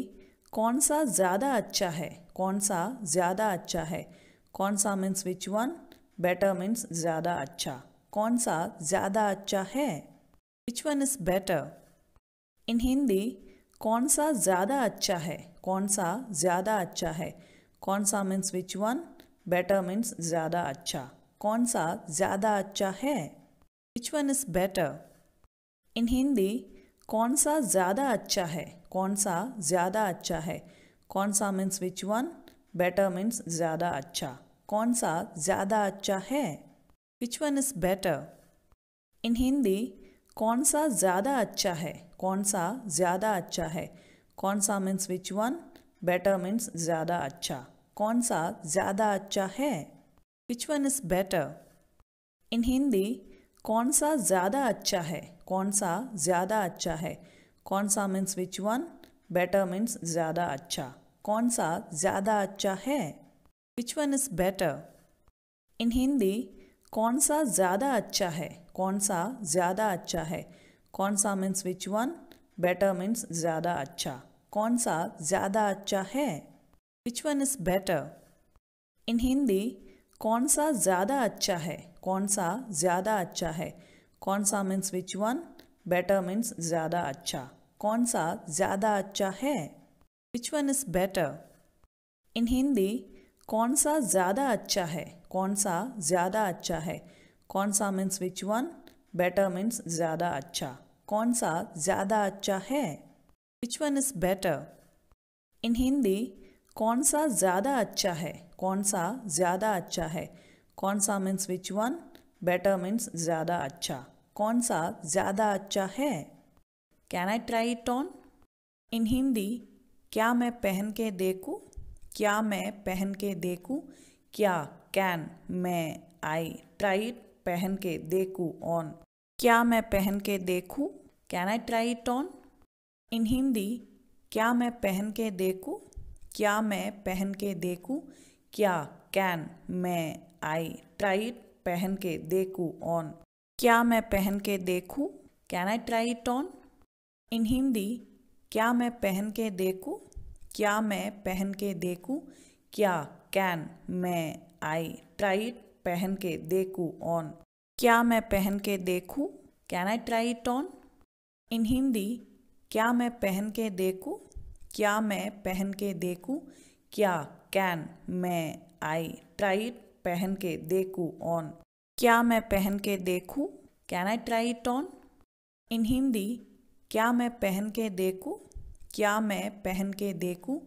कौन सा ज़्यादा अच्छा है? कौन सा ज़्यादा अच्छा है? कौन सा means which one, better means ज़्यादा अच्छा, कौन सा ज़्यादा अच्छा है? Which one is better? In Hindi, कौन सा ज़्यादा अच्छा है? कौन सा ज़्यादा अच्छा है? कौन सा means which one, better means ज़्यादा अच्छा, कौन सा ज़्यादा अच्छा है? Which one is better? In Hindi, कौन सा ज़्यादा अच्छा है? कौन सा ज़्यादा अच्छा है? कौन सा means which one, better means ज़्यादा अच्छा, कौन सा ज़्यादा अच्छा है? Which one is better? In Hindi, कौन सा ज़्यादा अच्छा है? कौन सा ज़्यादा अच्छा है? कौन सा means which one, better means ज़्यादा अच्छा, कौन सा ज़्यादा अच्छा है? Which one is better? In Hindi, कौन सा ज़्यादा अच्छा है? कौन सा ज़्यादा अच्छा है? कौन सा means which one, better means ज़्यादा अच्छा, कौन सा ज़्यादा अच्छा है? Which one is better? In Hindi, कौन सा ज़्यादा अच्छा है? कौन सा ज़्यादा अच्छा है? कौन सा means which one, better means ज़्यादा अच्छा, कौन सा ज़्यादा अच्छा है? Which one is better? In Hindi, कौन सा ज़्यादा अच्छा है? कौन सा ज़्यादा अच्छा है? कौन सा means which one, better means ज़्यादा अच्छा, कौन सा ज़्यादा अच्छा है? Which one is better? In Hindi, कौन सा ज़्यादा अच्छा है? कौन सा ज़्यादा अच्छा है? कौन सा means which one, better means ज़्यादा अच्छा, कौन सा ज़्यादा अच्छा है? Which one is better? In Hindi, कौन सा ज़्यादा अच्छा है? कौन सा ज़्यादा अच्छा है? कौन सा means which one, better means ज़्यादा अच्छा। कौन सा ज़्यादा अच्छा है? Can I try it on? In Hindi, क्या मैं पहन के देखूं? क्या मैं पहन के देखूं? क्या कैन मैं आई ट्राई इट पहन के देखूं ऑन? क्या मैं पहन के देखूं? Can I try it on? In Hindi, क्या मैं पहन के देखूं? क्या मैं पहन के देखूं? क्या कैन मैं आई ट्राई इट पहन के देखूं ऑन? क्या मैं पहन के देखूं? Can I try it on? In Hindi, क्या मैं पहन के देखूं? क्या मैं पहन के देखूं? क्या कैन मैं आई ट्राई इट पहन के देखूं ऑन? क्या मैं पहन के देखूं? Can I try it on? In Hindi, क्या मैं पहन के देखूं? क्या मैं पहन के देखूं? क्या कैन मैं आई ट्राई इट पहन के देखूं ऑन? क्या मैं पहन के देखूं? Can I try it on? In Hindi, क्या मैं पहन के देखूं? क्या मैं पहन के देखूं?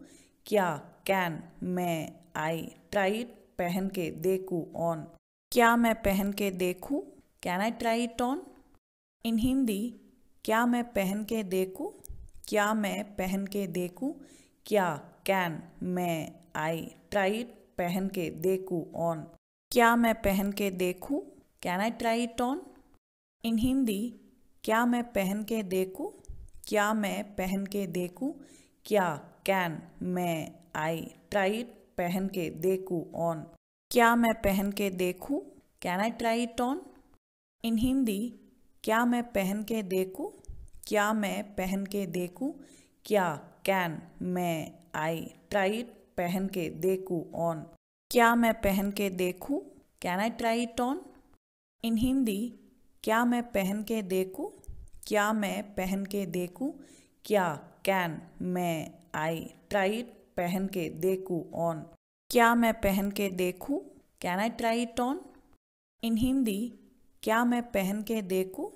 क्या कैन मैं आई ट्राई इट पहन के देखूं ऑन? क्या मैं पहन के देखूं? Can I try it on? In Hindi, क्या मैं पहन के देखूं? क्या मैं पहन के देखूं? क्या कैन मैं आई ट्राई इट पहन के देखूं ऑन? क्या मैं पहन के देखूं? Can I try it on? In Hindi, क्या मैं पहन के देखूं? क्या मैं पहन के देखूं? क्या कैन मैं आई ट्राई इट पहन के देखूं ऑन? क्या मैं पहन के देखूं? Can I try it on? In Hindi, क्या मैं पहन के देखूं? क्या मैं पहन के देखूं? क्या कैन मैं आई ट्राई इट पहन के देखूं ऑन? क्या मैं पहन के देखूं? Can I try it on? In Hindi, क्या मैं पहन के देखूं? क्या मैं पहन के देखूं? क्या कैन मैं आई ट्राई इट पहन के देखूं ऑन? क्या मैं पहन के देखूं? Can I try it on? In Hindi, क्या मैं पहन के देखूं?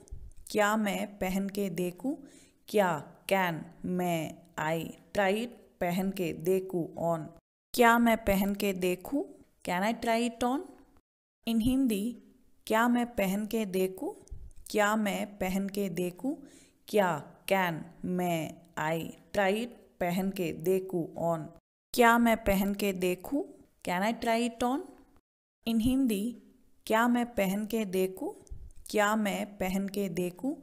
क्या मैं पहन के देखूं? क्या कैन मैं आई ट्राई इट पहन के देखूं ऑन? क्या मैं पहन के देखूं? Can I try it on? In Hindi, क्या मैं पहन के देखूं? क्या मैं पहन के देखूं? क्या कैन मैं आई ट्राई इट पहन के देखूं ऑन? क्या मैं पहन के देखूं? Can I try it on? In Hindi, क्या मैं पहन के देखूं? क्या मैं पहन के देखूं?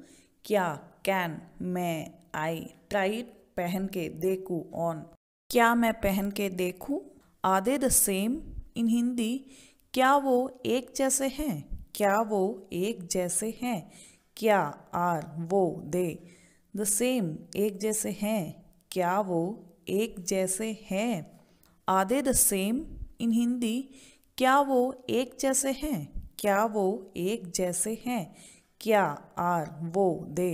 क्या कैन मैं आई ट्राई इट पहन के देखूं ऑन? क्या मैं पहन के देखूं? Are they the same? In Hindi, क्या वो एक जैसे हैं? क्या वो एक जैसे हैं? क्या आर वो दे द सेम एक जैसे हैं? क्या वो एक जैसे हैं? Are they the same? In Hindi, क्या वो एक जैसे हैं? क्या वो एक जैसे हैं? क्या आर वो दे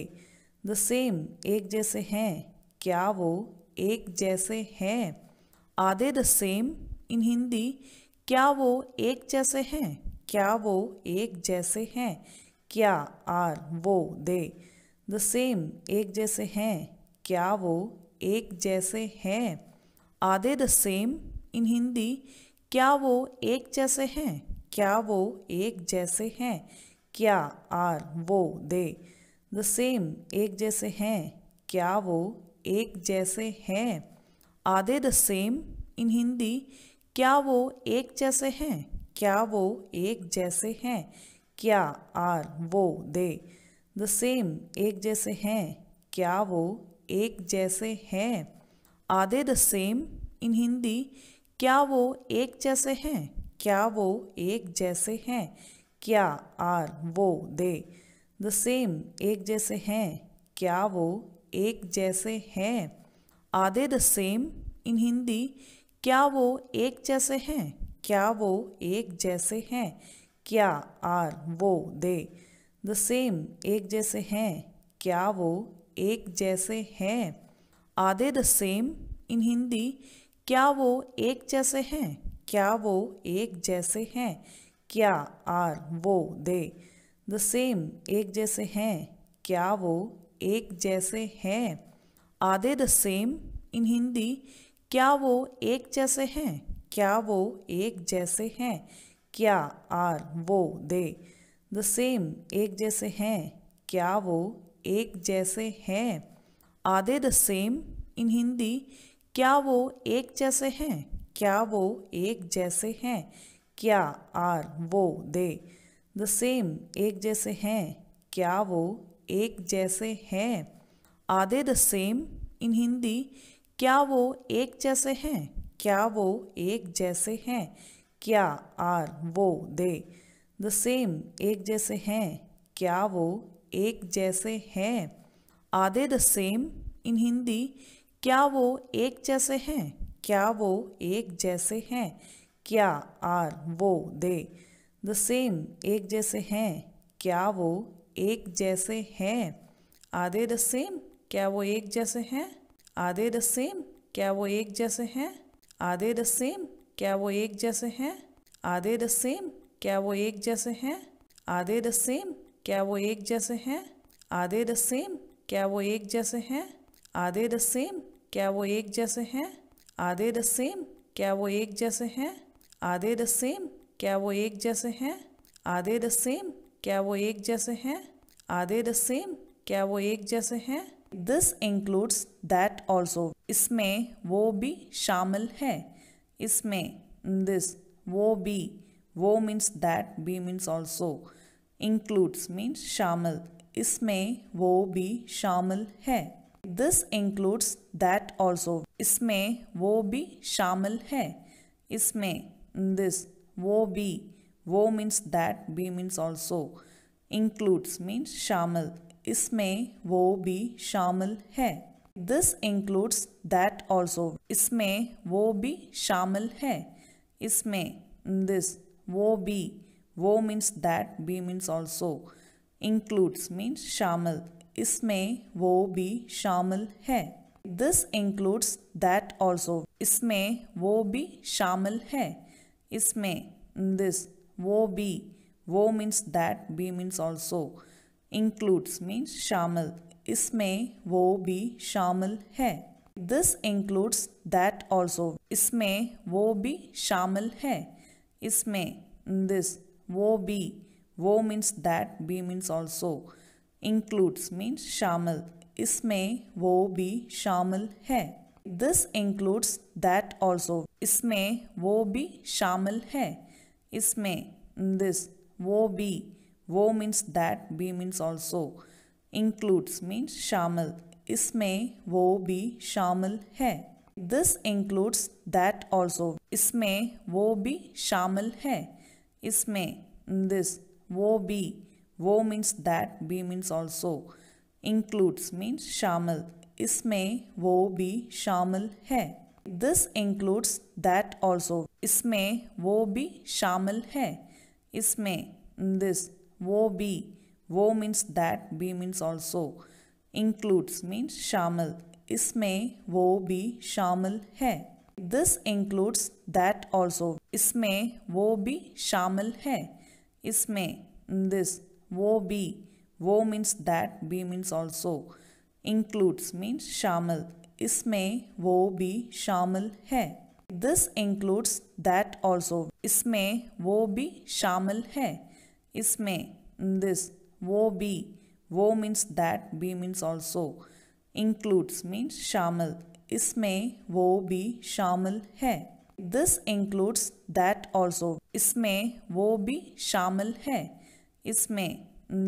द सेम एक जैसे हैं? क्या वो एक जैसे हैं? Are they the same? In Hindi, क्या वो एक जैसे हैं? क्या वो एक जैसे हैं? क्या आर वो दे द सेम एक जैसे हैं? क्या वो एक जैसे हैं? Are they the same? In Hindi, क्या वो एक जैसे हैं? क्या वो एक जैसे हैं? क्या आर वो दे द सेम एक जैसे हैं? क्या वो एक जैसे हैं? Are they the same? In Hindi, क्या वो एक जैसे हैं? क्या वो एक जैसे हैं? क्या आर वो दे द सेम एक जैसे हैं? क्या वो एक जैसे हैं? Are they the same? In Hindi, क्या वो एक जैसे हैं? क्या वो एक जैसे हैं? क्या आर वो दे द सेम एक जैसे हैं? क्या वो एक जैसे हैं? Are they the same? In Hindi, क्या वो एक जैसे हैं? क्या वो एक जैसे हैं? क्या आर वो दे द सेम एक जैसे हैं? क्या वो एक जैसे हैं? Are they the same? In Hindi, क्या वो एक जैसे हैं? क्या वो एक जैसे हैं? क्या आर वो दे द सेम एक जैसे हैं? क्या वो एक जैसे हैं? Are they the same? In Hindi, क्या वो एक जैसे हैं? क्या वो एक जैसे हैं? क्या आर वो दे द सेम एक जैसे हैं? क्या वो एक जैसे हैं? Are they the same in Hindi? क्या वो एक जैसे हैं? क्या वो एक जैसे हैं? क्या आर वो दे द सेम एक जैसे हैं? क्या वो एक जैसे हैं? Are they the same in Hindi? क्या वो एक जैसे हैं? क्या वो एक जैसे हैं? क्या आर वो दे द सेम एक जैसे हैं? क्या वो एक जैसे हैं? Are they the same in Hindi? क्या वो एक जैसे हैं? क्या वो एक जैसे हैं? क्या आर वो दे द सेम एक जैसे हैं? क्या वो एक जैसे हैं? Are they the same? क्या वो एक जैसे हैं? Are they the same? क्या वो एक जैसे हैं? Are they the same? क्या वो एक जैसे हैं? Are they the same? क्या वो एक जैसे हैं? Are they the same? क्या वो एक जैसे हैं? Are they the same? क्या वो एक जैसे हैं? Are they the same? क्या वो एक जैसे हैं? Are they the same? क्या वो एक जैसे हैं? Are they the same? क्या वो एक जैसे हैं? Are they the same? क्या वो एक जैसे हैं? Are they the same? क्या वो एक जैसे हैं? This includes that also. इसमें वो भी शामिल है। इसमें दिस वो भी वो means that be means also includes means शामिल इसमें वो भी शामिल है। This includes that also. इसमें वो भी शामिल है। इसमें दिस वो भी वो means that be means also includes means शामिल इसमें वो भी शामिल है। This includes that also. इसमें वो भी शामिल है। इसमें दिस वो भी वो means that be means also includes means शामिल इसमें वो भी शामिल है। This includes that also. इसमें वो भी शामिल है। इसमें दिस वो भी वो means that be means also includes means शामिल इसमें वो भी शामिल है। This includes that also. इसमें वो भी शामिल है। इसमें दिस वो भी वो means that be means also includes means शामिल इसमें वो भी शामिल है। This includes that also. इसमें वो भी शामिल है। इसमें दिस वो भी वो means that be means also includes means शामिल इसमें वो भी शामिल है। This includes that also. इसमें वो भी शामिल है। इसमें दिस वो भी वो means that be means also includes means शामिल इसमें वो भी शामिल है। This includes that also. इसमें वो भी शामिल है। इसमें दिस वो भी वो means that be means also includes means शामिल इसमें वो भी शामिल है। This includes that also. इसमें वो भी शामिल है। इसमें दिस वो भी वो means that be means also includes means शामिल इसमें वो भी शामिल है। This includes that also. इसमें वो भी शामिल है। इसमें दिस वो भी वो means that be means also includes means शामिल इसमें वो भी शामिल है। This includes that also. इसमें वो भी शामिल है। इसमें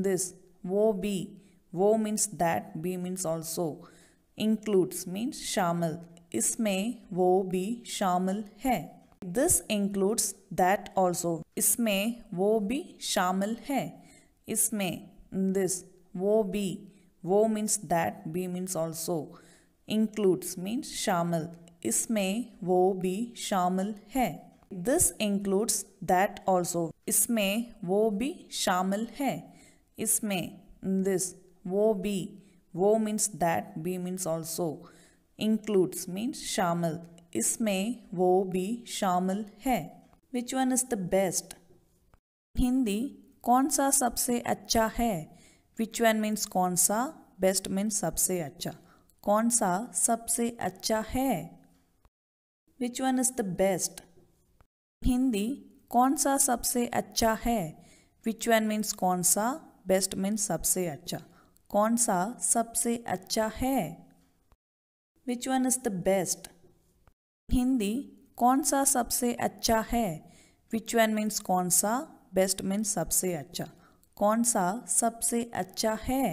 दिस वो भी वो means that be means also includes means शामिल इसमें वो भी शामिल है। This includes that also. इसमें वो भी शामिल है। इसमें दिस वो भी वो means that be means also includes means शामिल इसमें वो भी शामिल है। This includes that also. इसमें वो भी शामिल है। इसमें दिस वो भी वो means that be means also includes means शामिल इसमें वो भी शामिल है। Which one is the best? Hindi कौन सा सबसे अच्छा है? विच वन मीन्स कौन सा, बेस्ट मीन्स सबसे अच्छा। कौन सा सबसे अच्छा है? Which one is the best? Hindi कौन सा सबसे अच्छा है? Which one means कौन सा, best means सबसे अच्छा. कौन सा सबसे अच्छा है? Which one is the best? Hindi कौन सा सबसे अच्छा है? Which one means कौन सा, best means सबसे अच्छा. कौन सा सबसे अच्छा है?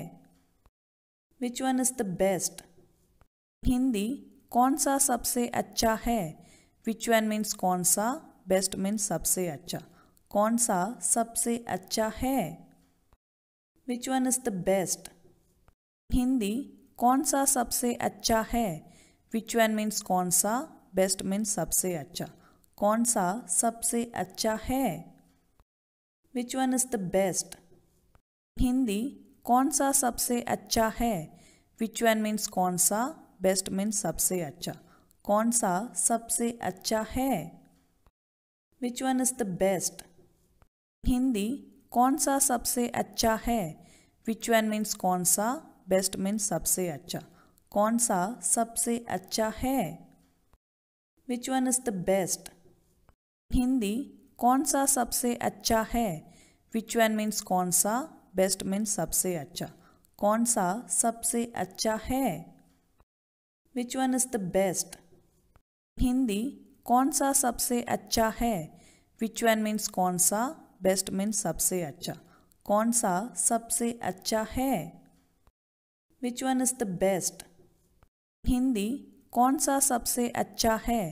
Which one is the best? Hindi कौन सा सबसे अच्छा है? Which one means कौन सा, best means सबसे अच्छा. कौन सा सबसे अच्छा है? Which one is the best? Hindi कौन सा सबसे अच्छा है? Which one means कौन सा, best means सबसे अच्छा. कौन सा सबसे अच्छा है? Which one is the best? Hindi कौन सा सबसे अच्छा है? Which one means कौन सा, best means सबसे अच्छा. कौन सा सबसे अच्छा है? Which one is the best? Hindi कौन सा सबसे अच्छा है? Which one means कौन सा, best means सबसे अच्छा. कौन सा सबसे अच्छा है? Which one is the best? Hindi कौन सा सबसे अच्छा है? Which one means कौन सा, best means सबसे अच्छा. कौन सा सबसे अच्छा है? Which one is the best? Hindi कौन सा सबसे अच्छा है? Which one means कौन सा, best means सबसे अच्छा. कौन सा सबसे अच्छा है? Which one is the best? Hindi कौन सा सबसे अच्छा है?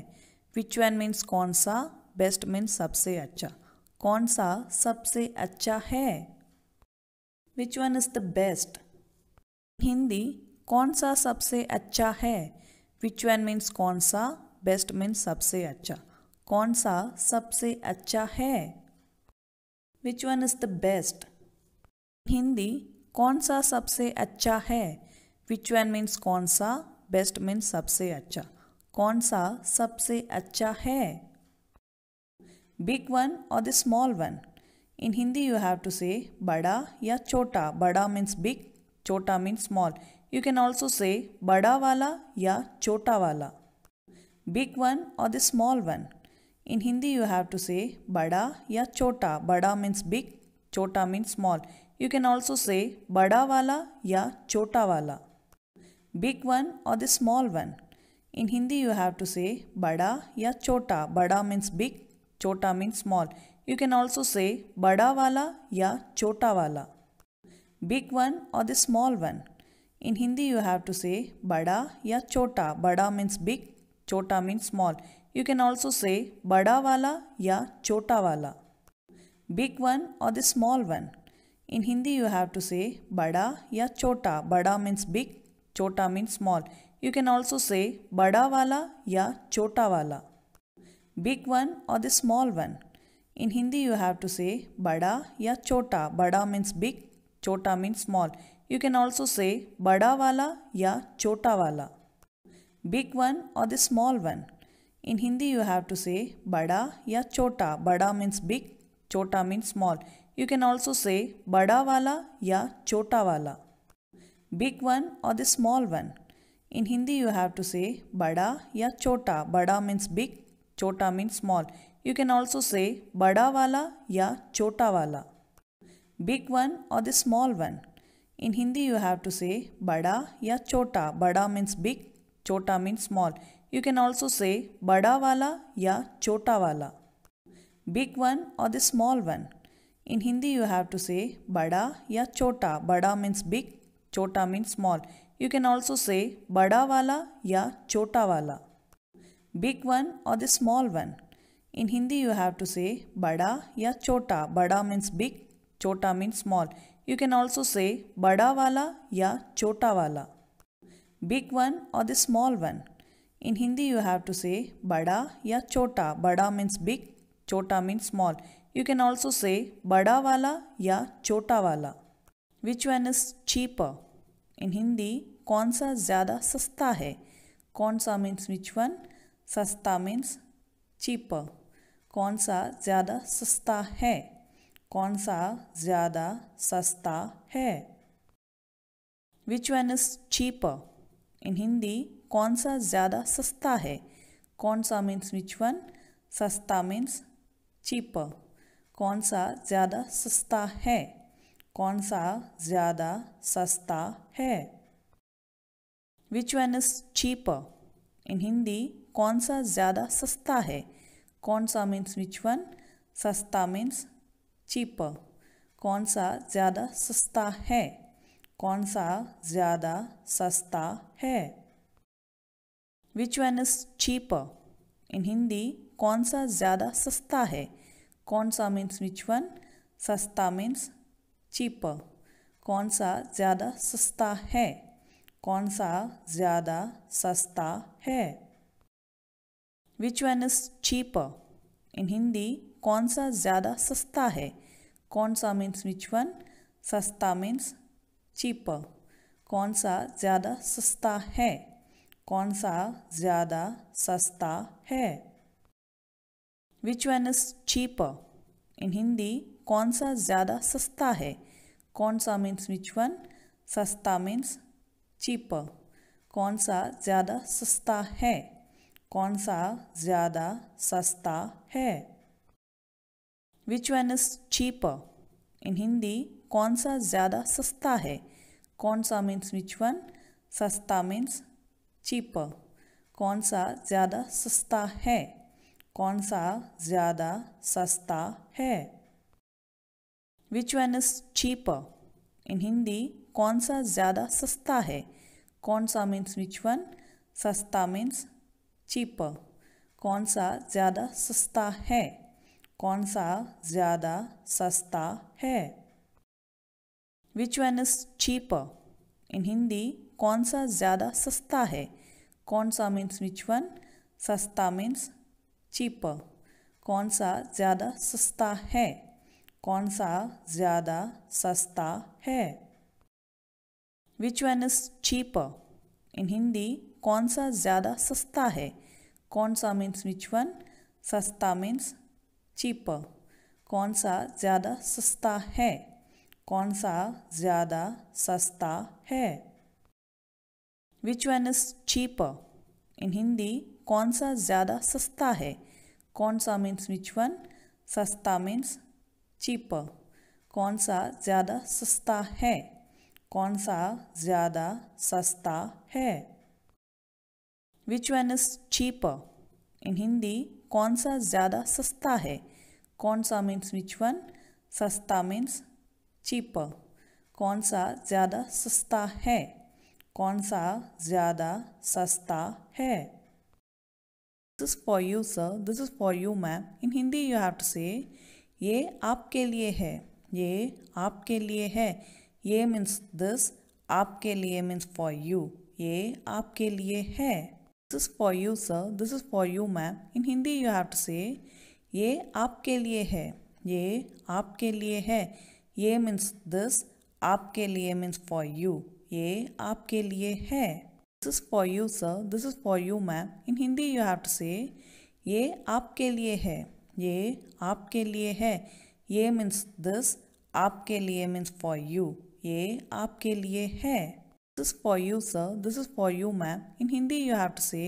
Which one means कौन सा, best means सबसे अच्छा. कौन सा सबसे अच्छा है? Which one is the best? Hindi कौन सा सबसे अच्छा है? Which one means कौन सा, best means सबसे अच्छा. कौन सा सबसे अच्छा है? Which one is the best? Hindi कौन सा सबसे अच्छा है? Which one means कौन सा, best means सबसे अच्छा. कौन सा सबसे अच्छा है? Big one or the small one? In Hindi you have to say बड़ा या छोटा. बड़ा means big, छोटा means small. You can also say बड़ा वाला या छोटा वाला. Big one or the small one? In Hindi you have to say बड़ा या छोटा. बड़ा means big, छोटा means small. You can also say बड़ा वाला या छोटा वाला. Big one or the small one? In Hindi you have to say बड़ा या छोटा. बड़ा means big, छोटा means small. You can also say बड़ा वाला या छोटा वाला. Big one or the small one? In Hindi you have to say बड़ा या छोटा. बड़ा means big, छोटा means small. You can also say बड़ा वाला या छोटा वाला. Big one or the small one? In Hindi you have to say बड़ा या छोटा. बड़ा means big, छोटा means small. You can also say बड़ा वाला या छोटा वाला. Big one or the small one? In Hindi you have to say बड़ा या छोटा. बड़ा means big, छोटा means small. You can also say बड़ा वाला या छोटा वाला. Big one or the small one? In Hindi you have to say बड़ा या छोटा. बड़ा means big, छोटा means small. You can also say बड़ा वाला या छोटा वाला. Big one or the small one? In Hindi you have to say बड़ा या छोटा. बड़ा means big, छोटा means small. You can also say बड़ा वाला या छोटा वाला. Big one or the small one? In Hindi you have to say बड़ा या छोटा. बड़ा means big, छोटा means small. You can also say बड़ा वाला या छोटा वाला. Big one or the small one? In Hindi you have to say बड़ा या छोटा. बड़ा means big, छोटा means small. You can also say बड़ा वाला या छोटा वाला. Big one or the small one? In Hindi you have to say बड़ा या छोटा. बड़ा means big, छोटा means small. You can also say बड़ा वाला या छोटा वाला. Big one or the small one? In Hindi you have to say बड़ा या छोटा. बड़ा means big, छोटा means small. You can also say बड़ा वाला या छोटा वाला. Which one is cheaper? In Hindi कौन सा ज़्यादा सस्ता है? कौन सा means which one? सस्ता means cheaper. कौन सा ज़्यादा सस्ता है? कौन सा ज़्यादा सस्ता है? Which one is cheaper? In Hindi कौन सा ज़्यादा सस्ता है? कौन सा मीन्स विच वन, सस्ता मीन्स चीपर, कौन सा ज़्यादा सस्ता है, कौन सा ज़्यादा सस्ता है। विच वन इज चीपर, इन हिंदी कौन सा ज़्यादा सस्ता है, कौन सा मीन्स विच वन, सस्ता मीन्स चीपर, कौन सा ज़्यादा सस्ता है, कौन सा ज़्यादा सस्ता है। विच वन इज चीपर, इन हिंदी कौन सा ज़्यादा सस्ता है, कौन सा मीन्स विच वन, सस्ता मीन्स चीपर, कौन सा ज़्यादा सस्ता है, कौन सा ज़्यादा सस्ता है। विच वन इज चीपर, इन हिंदी कौन सा ज़्यादा सस्ता है, कौन सा मीन्स विच वन, सस्ता मीन्स चीपर, कौन सा ज़्यादा सस्ता है, कौन सा ज़्यादा सस्ता है। विच वन इज चीपर, इन हिंदी कौन सा ज़्यादा सस्ता है, कौन सा मीन्स विच वन, सस्ता मीन्स चीपर, कौन सा ज़्यादा सस्ता है, कौन सा ज़्यादा सस्ता है। विच वन इज चीपर, इन हिंदी कौन सा ज़्यादा सस्ता है, कौन सा मीन्स विच वन, सस्ता मीन्स चीपर, कौन सा ज़्यादा सस्ता है, कौन सा ज़्यादा सस्ता है। विच वन इज चीपर, इन हिंदी कौन सा ज़्यादा सस्ता है, कौन सा मीन्स विच वन, सस्ता मीन्स चीपर, कौन सा ज़्यादा सस्ता है, कौन सा ज़्यादा सस्ता है। विच वन इज चीपर, इन हिंदी कौन सा ज़्यादा सस्ता है, कौन सा मीन्स विच वन, सस्ता मीन्स चीपर, कौन सा ज़्यादा सस्ता है, कौन सा ज़्यादा सस्ता है। विच वन इज चीपर, इन हिंदी कौन सा ज़्यादा सस्ता है, कौन सा मीन्स विच वन, सस्ता मीन्स चीपर, कौन सा ज़्यादा सस्ता है, कौन सा ज़्यादा सस्ता है। विच वन इज चीपर, इन हिंदी कौन सा ज़्यादा सस्ता है, कौन सा मीन्स विच वन, सस्ता मीन्स चीपर, कौन सा ज़्यादा सस्ता है, कौन सा ज़्यादा सस्ता है। विच वन इज चीपर, इन हिंदी कौन सा ज़्यादा सस्ता है, कौन सा मीन्स विच वन, सस्ता मीन्स चीपर, कौन सा ज़्यादा सस्ता है, कौन सा ज़्यादा सस्ता है। This is for you sir, this is for you ma'am, in Hindi you have to say ये आपके लिए है, ये आपके लिए है, ये मीन्स दिस, आपके लिए मीन्स फॉर यू, ये आपके लिए है। This is for you sir, this is for you ma'am, in Hindi you have to say ये आपके लिए है, ये आपके लिए है, ये मीन्स दिस, आपके लिए मीन्स फॉर यू, ये आपके लिए है। This is for you sir, this is for you ma'am, in Hindi you have to say ये आपके लिए है, ये आपके लिए है, ये मीन्स दिस, आपके लिए मीन्स फॉर यू, ये आपके लिए है। This is for you sir, this is for you ma'am, in Hindi you have to say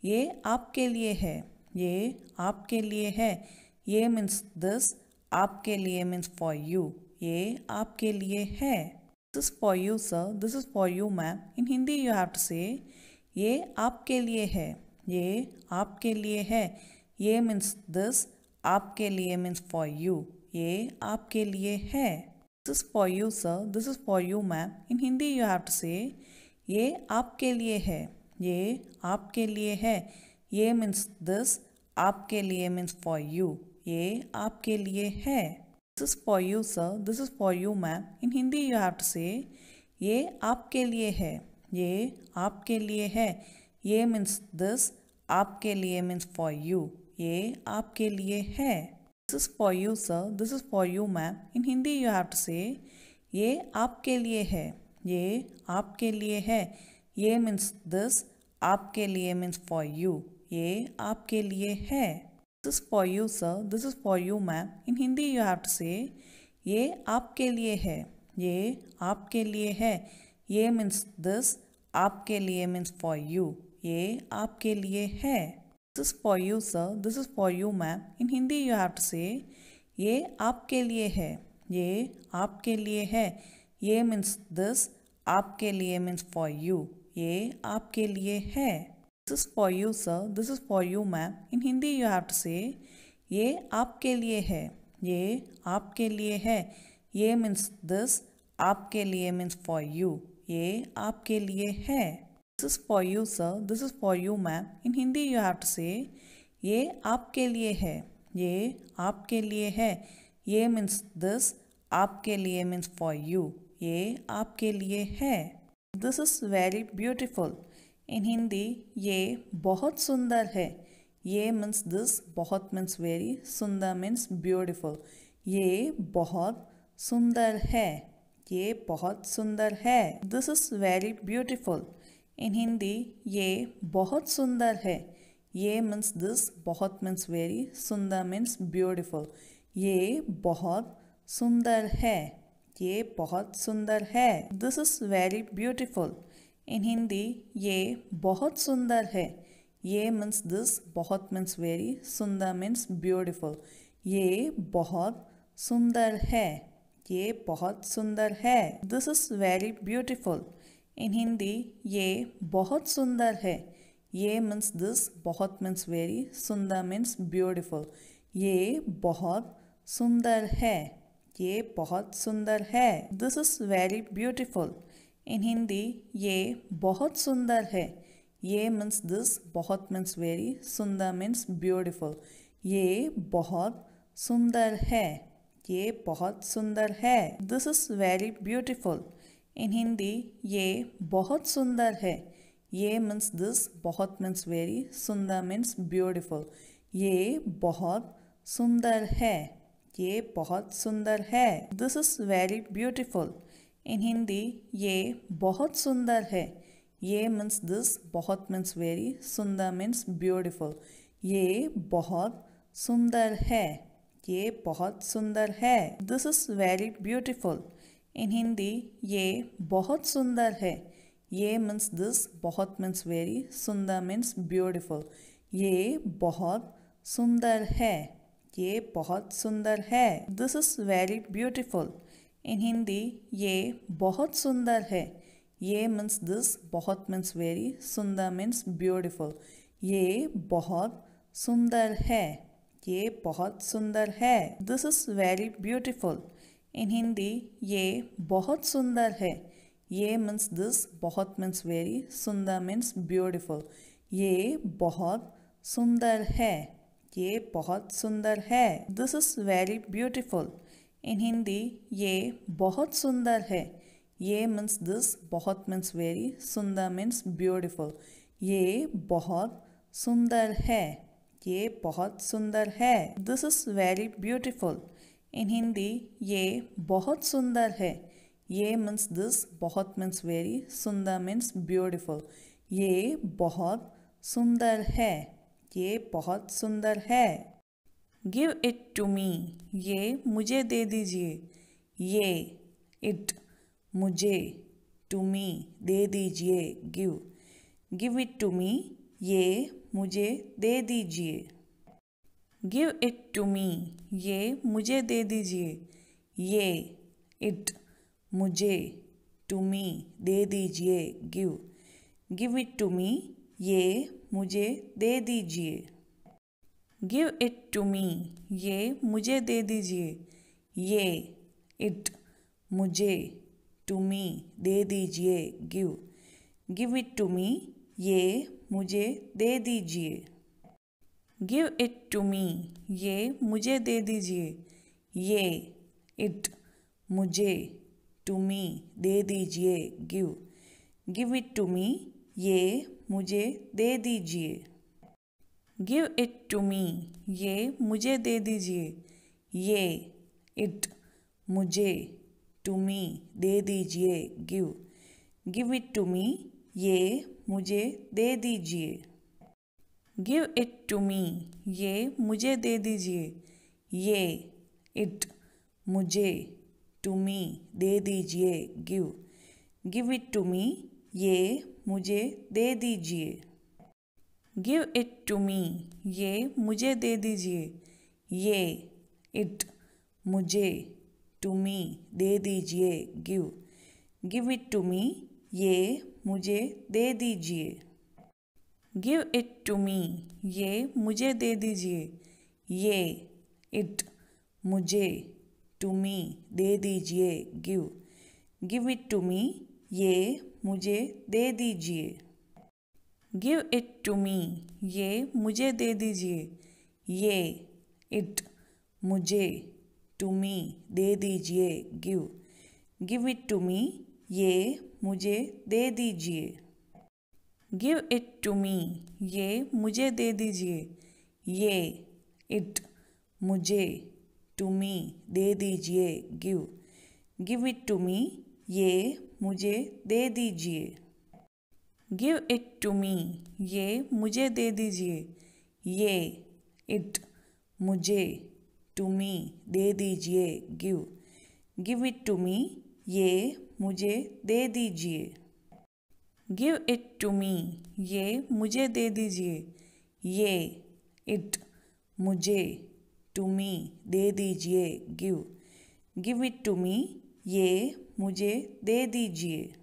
ये आपके लिए है, ये आपके लिए है, ये मीन्स दिस, आपके लिए मीन्स फॉर यू, ये आपके लिए है। This is for you sir, this is for you ma'am, in Hindi you have to say ये आपके लिए है, ये आपके लिए है, ये मीन्स दिस, आपके लिए मीन्स फॉर यू, ये आपके लिए है। This is for you sir, this is for you ma'am, in Hindi you have to say ये आपके लिए है, ये आपके लिए है, ये मीन्स दिस, आपके लिए मीन्स फॉर यू, ये आपके लिए है। This is for you sir, this is for you ma'am, in Hindi you have to say ये आपके लिए है, ये आपके लिए है, ये मीन्स दिस, आपके लिए मीन्स फॉर यू, ये आपके लिए है। This is for you sir, this is for you ma'am, in Hindi you have to say ये आपके लिए है, ये आपके लिए है, ये मीन्स दिस, आपके लिए मीन्स फॉर यू, ये आपके लिए है। This is for you sir, this is for you ma'am, in Hindi you have to say ये आपके लिए है, ये आपके लिए है, ये मीन्स दिस, आपके लिए मीन्स फॉर यू, ये आपके लिए है। This is for you, sir. This is for you, ma'am. In Hindi, you have to say, ये आपके लिए है. ये आपके लिए है. ये means this. आपके लिए means for you. ये आपके लिए है. This is for you, sir. This is for you, ma'am. In Hindi, you have to say, ये आपके लिए है. ये आपके लिए है. ये means this. आपके लिए means for you. ये आपके लिए है. This is for you, sir. This is for you, ma'am. In Hindi, you have to say, ये आपके लिए है. ये आपके लिए है. ये means this. आपके लिए means for you. ये आपके लिए है. This is very beautiful. In Hindi, ये बहुत सुंदर है. ये means this. बहुत means very. सुंदर means beautiful. ये बहुत सुंदर है. ये बहुत सुंदर है. This is very beautiful. In Hindi, ये बहुत सुंदर है. ये means this. बहुत means very. सुंदर means beautiful. ये बहुत सुंदर है. ये बहुत सुंदर है. This is very beautiful. In Hindi, ये बहुत सुंदर है. ये means this. बहुत means very. सुंदर means beautiful. ये बहुत सुंदर है. ये बहुत सुंदर है. This is very beautiful. In Hindi, ये बहुत सुंदर है. ये means this. बहुत means very. सुंदर means beautiful. ये बहुत सुंदर है. ये बहुत सुंदर है. This is very beautiful. In Hindi, ये बहुत सुंदर है. ये means this. बहुत means very. सुंदर means beautiful. ये बहुत सुंदर है. ये बहुत सुंदर है. This is very beautiful. In Hindi, ये बहुत सुंदर है. ये means this. बहुत means very. सुंदर means beautiful. ये बहुत सुंदर है. ये बहुत सुंदर है. This is very beautiful. In Hindi, ये बहुत सुंदर है. ये means this. बहुत means very. सुंदर means beautiful. ये बहुत सुंदर है. ये बहुत सुंदर है. This is very beautiful. In Hindi, ये बहुत सुंदर है. ये means this. बहुत means very. सुंदर means beautiful. ये बहुत सुंदर है. ये बहुत सुंदर है. This is very beautiful. In Hindi, ये बहुत सुंदर है. ये means this. बहुत means very. सुंदर means beautiful. ये बहुत सुंदर है. ये बहुत सुंदर है. This is very beautiful. In Hindi, ये बहुत सुंदर है. ये means this. बहुत means very. सुंदर means beautiful. ये बहुत सुंदर है. ये बहुत सुंदर है. This is very beautiful. In Hindi, ये बहुत सुंदर है. ये means this. बहुत means very. सुंदर means beautiful. ये बहुत सुंदर है. ये बहुत सुंदर है. This is very beautiful. In Hindi, ये बहुत सुंदर है. ये means this. बहुत means very. सुंदर means beautiful. ये बहुत सुंदर है. ये बहुत सुंदर है. Give it to me. ये मुझे दे दीजिए. ये it मुझे to me दे दीजिए. Give. Give it to me. ये मुझे दे दीजिए. Give it to me. ये मुझे दे दीजिए. ये it मुझे to me दे दीजिए. Give. Give it to me. ये मुझे दे दीजिए. Give it to me. ये मुझे दे दीजिए. ये it मुझे to me दे दीजिए. Give. Give it to me. ये मुझे दे दीजिए. Give it to me. ये मुझे दे दीजिए. ये it मुझे to me दे दीजिए. Give. Give it to me. ये मुझे दे दीजिए. Give it to me. ये मुझे दे दीजिए. ये it मुझे to me दे दीजिए. Give. Give it to me. ये मुझे दे दीजिए. Give it to me. ये मुझे दे दीजिए. ये it मुझे to me दे दीजिए. Give. Give it to me. ये मुझे दे दीजिए. गिव इट टू मी, ये मुझे दे दीजिए। ये इट मुझे, टू मी दे दीजिए, give. Give it to me, ये मुझे दे दीजिए। गिव इट टू मी, ये मुझे दे दीजिए। ये इट मुझे, टू मी दे दीजिए, give. Give it to me, ये मुझे दे दीजिए। गिव इट टू मी, ये मुझे दे दीजिए। ये इट मुझे, टू मी दे दीजिए, give. Give it to me, ये मुझे दे दीजिए। गिव इट टू मी, ये मुझे दे दीजिए। ये इट मुझे, टू मी दे दीजिए, give. Give it to me, ये मुझे दे दीजिए। गिव इट टू मी, ये मुझे दे दीजिए। ये इट मुझे, टू मी दे दीजिए, give. Give it to me, ये मुझे दे दीजिए। गिव इट टू मी, ये मुझे दे दीजिए। ये इट मुझे, टू मी दे दीजिए, give. Give it to me, ये मुझे दे दीजिए।